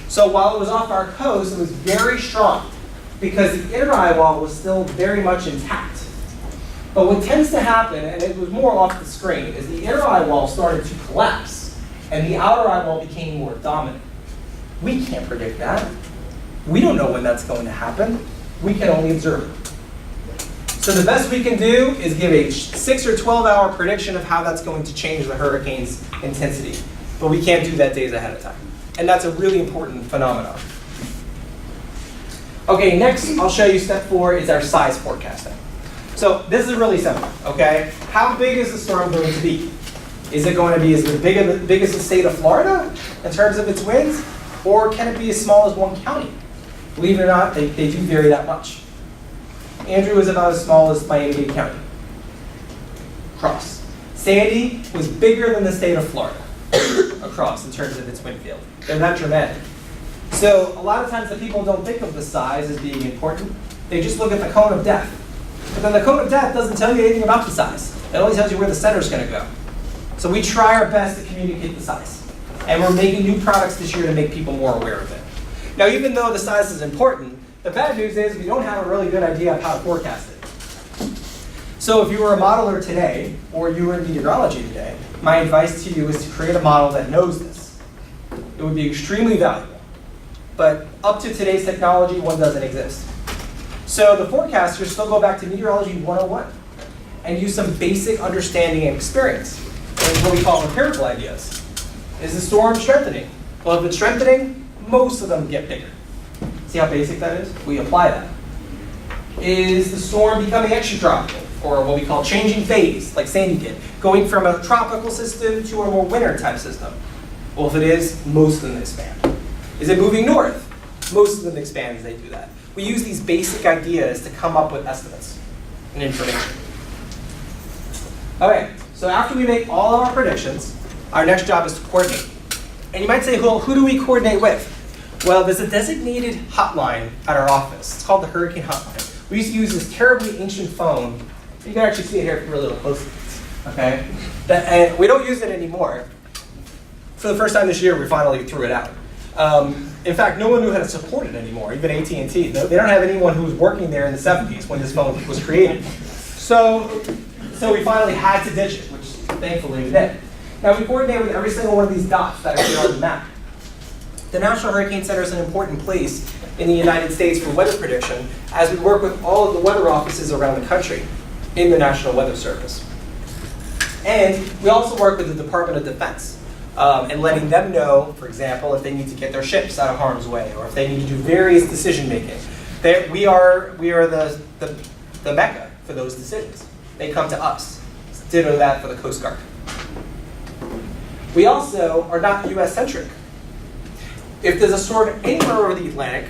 So while it was off our coast, it was very strong because the inner eye wall was still very much intact. But what tends to happen, and it was more off the screen, is the inner eye wall started to collapse and the outer eye wall became more dominant. We can't predict that. We don't know when that's going to happen. We can only observe it. So the best we can do is give a 6 or 12-hour prediction of how that's going to change the hurricane's intensity. But we can't do that days ahead of time. And that's a really important phenomenon. Okay, next I'll show you step 4 is our size forecasting. So this is really simple, okay? How big is the storm going to be? Is it going to be as big as the state of Florida in terms of its winds? Or can it be as small as one county? Believe it or not, they do vary that much. Andrew was about as small as Miami-Dade County. Across. Sandy was bigger than the state of Florida across in terms of its wind field. They're that dramatic. So a lot of times the people don't think of the size as being important. They just look at the cone of death. But then the cone of death doesn't tell you anything about the size. It only tells you where the center is going to go. So we try our best to communicate the size. And we're making new products this year to make people more aware of it. Now, even though the size is important, the bad news is we don't have a really good idea of how to forecast it. So if you were a modeler today, or you were in meteorology today, my advice to you is to create a model that knows this. It would be extremely valuable. But up to today's technology, one doesn't exist. So the forecasters still go back to Meteorology 101 and use some basic understanding and experience, and what we call empirical ideas. Is the storm strengthening? Well, if it's strengthening, most of them get bigger. See how basic that is? We apply that. Is the storm becoming extratropical, or what we call changing phase, like Sandy did, going from a tropical system to a more winter type system? Well, if it is, most of them expand. Is it moving north? Most of them expand as they do that. We use these basic ideas to come up with estimates and information. Okay, so after we make all of our predictions, our next job is to coordinate. And you might say, well, who do we coordinate with? Well, there's a designated hotline at our office. It's called the Hurricane Hotline. We used to use this terribly ancient phone. You can actually see it here if you're a little close. Okay? And we don't use it anymore. For the first time this year, we finally threw it out. In fact, no one knew how to support it anymore, even AT&T. They don't have anyone who was working there in the 70s when this phone was created. So we finally had to ditch it, which thankfully we did. Now we coordinate with every single one of these dots that are here on the map. The National Hurricane Center is an important place in the United States for weather prediction, as we work with all of the weather offices around the country in the National Weather Service. And we also work with the Department of Defense, and letting them know, for example, if they need to get their ships out of harm's way, or if they need to do various decision making. We are the mecca for those decisions. They come to us. Ditto that for the Coast Guard. We also are not US-centric. If there's a storm anywhere over the Atlantic,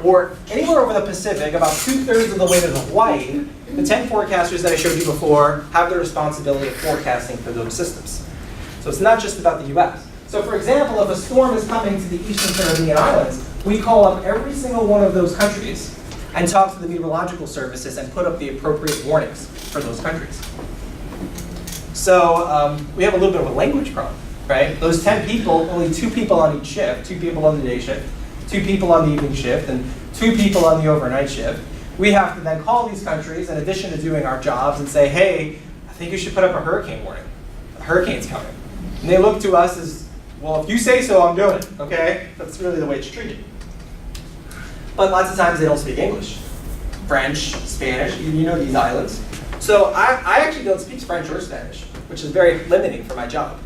or anywhere over the Pacific, about 2/3 of the way to Hawaii, the 10 forecasters that I showed you before have the responsibility of forecasting for those systems. So it's not just about the US. So for example, if a storm is coming to the Eastern Caribbean Islands, we call up every single one of those countries and talk to the meteorological services and put up the appropriate warnings for those countries. So we have a little bit of a language problem, right? Those 10 people, only 2 people on each shift, 2 people on the day shift, 2 people on the evening shift, and 2 people on the overnight shift. We have to then call these countries, in addition to doing our jobs, and say, hey, I think you should put up a hurricane warning. A hurricane's coming. And they look to us as, well, if you say so, I'm doing it, okay? That's really the way it's treated. But lots of times they don't speak English. French, Spanish, you know these islands. So I actually don't speak French or Spanish, which is very limiting for my job.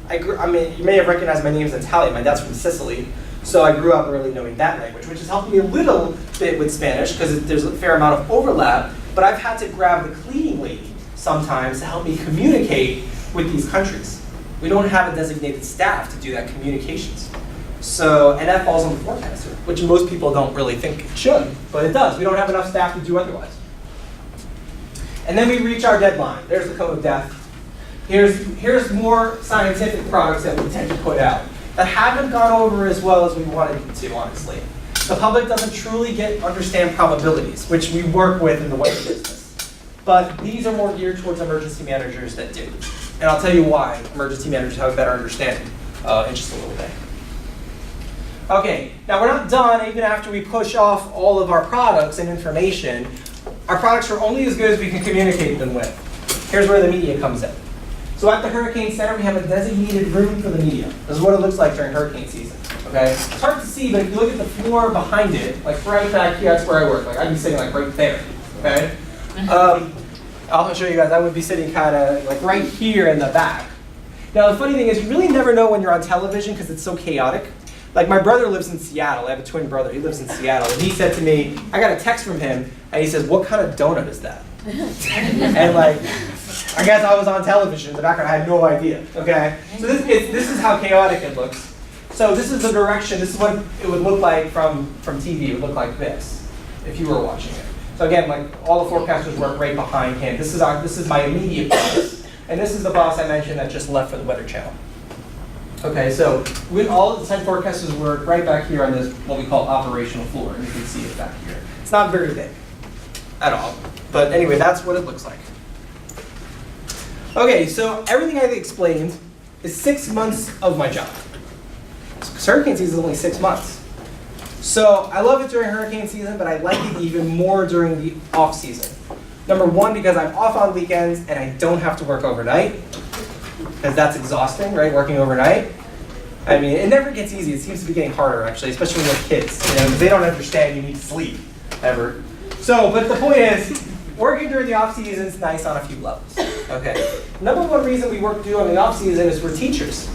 I mean, you may have recognized my name as Italian. My dad's from Sicily. So I grew up really knowing that language, which has helped me a little bit with Spanish because there's a fair amount of overlap. But I've had to grab the cleaning lady sometimes to help me communicate with these countries. We don't have a designated staff to do that communications. So, and that falls on the forecaster, which most people don't really think it should, but it does. We don't have enough staff to do otherwise. And then we reach our deadline. There's the code of death. Here's more scientific products that we tend to put out that haven't gone over as well as we wanted them to, honestly. The public doesn't truly understand probabilities, which we work with in the weather business. But these are more geared towards emergency managers that do. And I'll tell you why emergency managers have a better understanding in just a little bit. Okay, now we're not done even after we push off all of our products and information. Our products are only as good as we can communicate them with. Here's where the media comes in. So at the Hurricane Center, we have a designated room for the media. This is what it looks like during hurricane season. Okay, it's hard to see, but if you look at the floor behind it, like right back here, that's where I work. Like I'd be sitting like right there. Okay. I'll show you guys. I would be sitting kind of like right here in the back. Now the funny thing is, you really never know when you're on television because it's so chaotic. Like my brother lives in Seattle. I have a twin brother. He lives in Seattle, and he said to me, I got a text from him, and he says, "What kind of donut is that?" And like, I guess I was on television in the background. I had no idea. Okay, so this is how chaotic it looks. So this is the direction. This is what it would look like from TV. It would look like this if you were watching it. So again, like all the forecasters work right behind him. This is my immediate boss, and this is the boss I mentioned that just left for the Weather Channel. Okay, so all of the 10 forecasters work right back here on this what we call operational floor, and you can see it back here. It's not very big at all, but anyway, that's what it looks like. Okay, so everything I've explained is 6 months of my job. Because hurricane season is only 6 months. So I love it during hurricane season, but I like it even more during the off season. Number one, because I'm off on weekends and I don't have to work overnight, because that's exhausting, right? Working overnight. I mean, it never gets easy. It seems to be getting harder, actually, especially when you have kids. You know, because they don't understand you need to sleep ever. So, but the point is, working during the off season is nice on a few levels. Okay. Number one reason we work during the off season is we're teachers.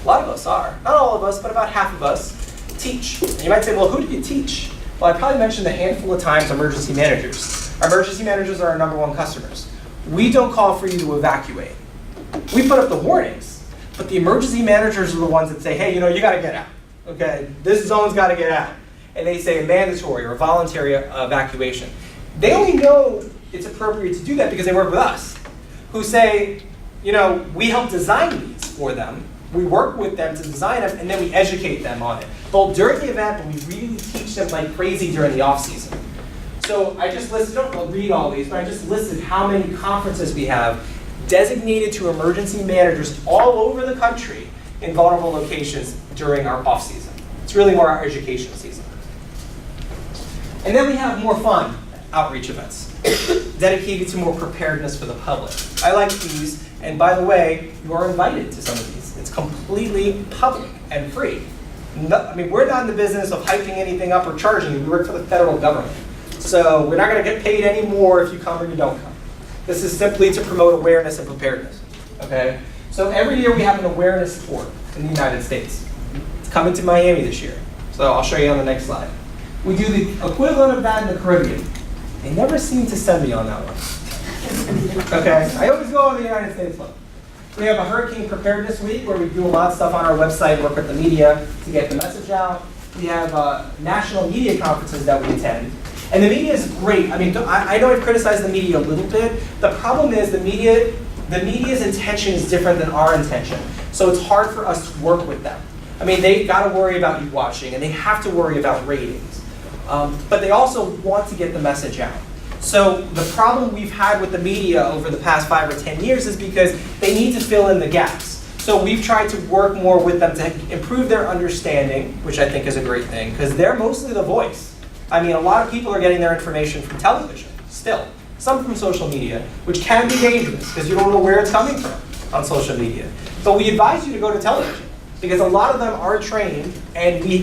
A lot of us are. Not all of us, but about half of us teach. And you might say, well, who do you teach? Well, I probably mentioned a handful of times emergency managers. Our emergency managers are our #1 customers. We don't call for you to evacuate. We put up the warnings, but the emergency managers are the ones that say, hey, you gotta get out, okay? This zone's gotta get out. And they say a mandatory or voluntary evacuation. They only know it's appropriate to do that because they work with us, who say, we help design these for them. We work with them to design them, and then we educate them on it, both during the event, but we really teach them like crazy during the off season. So I just listed, I don't read all these, but I just listed how many conferences we have designated to emergency managers all over the country in vulnerable locations during our off season. It's really more our educational season. And then we have more fun outreach events dedicated to more preparedness for the public. I like these, and by the way, you are invited to some of these. It's completely public and free. We're not in the business of hyping anything up or charging you. We work for the federal government. So we're not going to get paid any more if you come or you don't come. This is simply to promote awareness and preparedness. Okay? So every year we have an awareness tour in the United States. It's coming to Miami this year. So I'll show you on the next slide. We do the equivalent of that in the Caribbean. They never seem to send me on that one. Okay? I always go on the United States one. We have a Hurricane Preparedness Week where we do a lot of stuff on our website, work with the media to get the message out. We have national media conferences that we attend. And the media is great. I know I've criticized the media a little bit. The problem is the media's intention is different than our intention. So it's hard for us to work with them. They've got to worry about you watching, and they have to worry about ratings. But they also want to get the message out. So the problem we've had with the media over the past 5 or 10 years is because they need to fill in the gaps. So we've tried to work more with them to improve their understanding, which I think is a great thing, because they're mostly the voice. A lot of people are getting their information from television, still. Some from social media, which can be dangerous, because you don't know where it's coming from on social media. But we advise you to go to television, because a lot of them are trained, and we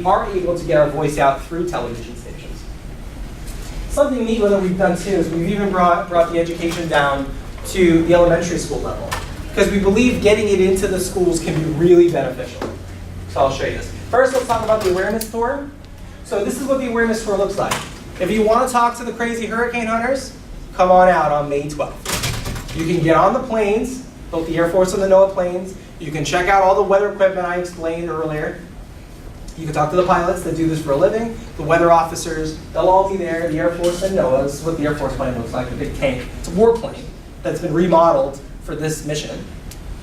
are able to get our voice out through television stations. Something neat that we've done too is we've even brought the education down to the elementary school level, because we believe getting it into the schools can be really beneficial. So I'll show you this. First, let's talk about the awareness tour. So this is what the awareness tour looks like. If you want to talk to the crazy hurricane hunters, come on out on May 12th. You can get on the planes, both the Air Force and the NOAA planes. You can check out all the weather equipment I explained earlier. You can talk to the pilots that do this for a living, the weather officers. They'll all be there, the Air Force and NOAA. This is what the Air Force plane looks like, a big tank. It's a warplane that's been remodeled for this mission.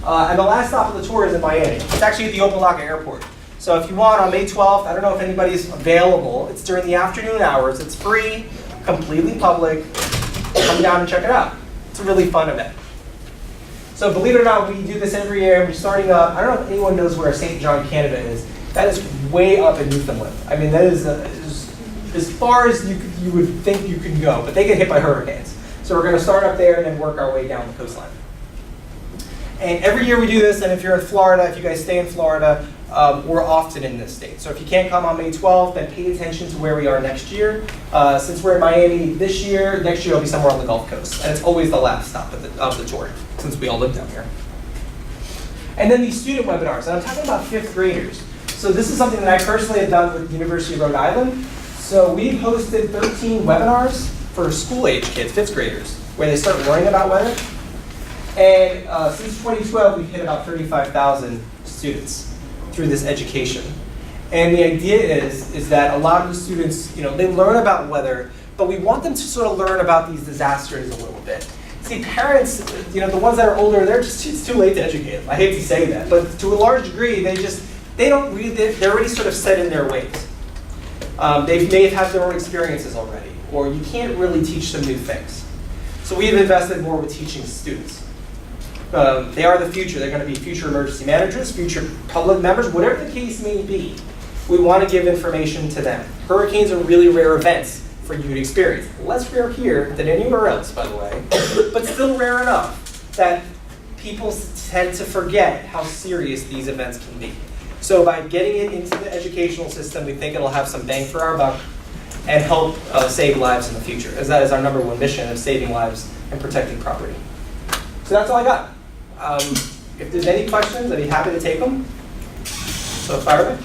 And the last stop of the tour is in Miami. It's actually at the Opa-locka Airport. So if you want, on May 12th, I don't know if anybody's available. It's during the afternoon hours. It's free, completely public. Come down and check it out. It's a really fun event. So believe it or not, we do this every year. We're starting up. I don't know if anyone knows where St. John, Canada is. That is way up in Newfoundland. That is as far as you would think you can go, but they get hit by hurricanes. So we're going to start up there and then work our way down the coastline. And every year we do this, and if you're in Florida, if you guys stay in Florida, we're often in this state. So if you can't come on May 12th, then pay attention to where we are next year. Since we're in Miami this year, next year will be somewhere on the Gulf Coast. And it's always the last stop of the tour, since we all live down here. And then these student webinars, and I'm talking about 5th graders. So this is something that I personally have done with the University of Rhode Island. So we've hosted 13 webinars for school-age kids, 5th graders, where they start learning about weather. And since 2012, we've hit about 35,000 students through this education. And the idea is that a lot of the students, they learn about weather, but we want them to sort of learn about these disasters a little bit. See, parents, the ones that are older, it's too late to educate them. I hate to say that, but to a large degree, they're already sort of set in their ways. They may have had their own experiences already, or you can't really teach them new things. So we've invested more with teaching students. They are the future. They're going to be future emergency managers, future public members, whatever the case may be. We want to give information to them. Hurricanes are really rare events for you to experience. Less rare here than anywhere else, by the way, but still rare enough that people tend to forget how serious these events can be. So by getting it into the educational system, we think it'll have some bang for our buck and help save lives in the future, as that is our #1 mission of saving lives and protecting property. So that's all I got. if there's any questions, I'd be happy to take them. So fire away.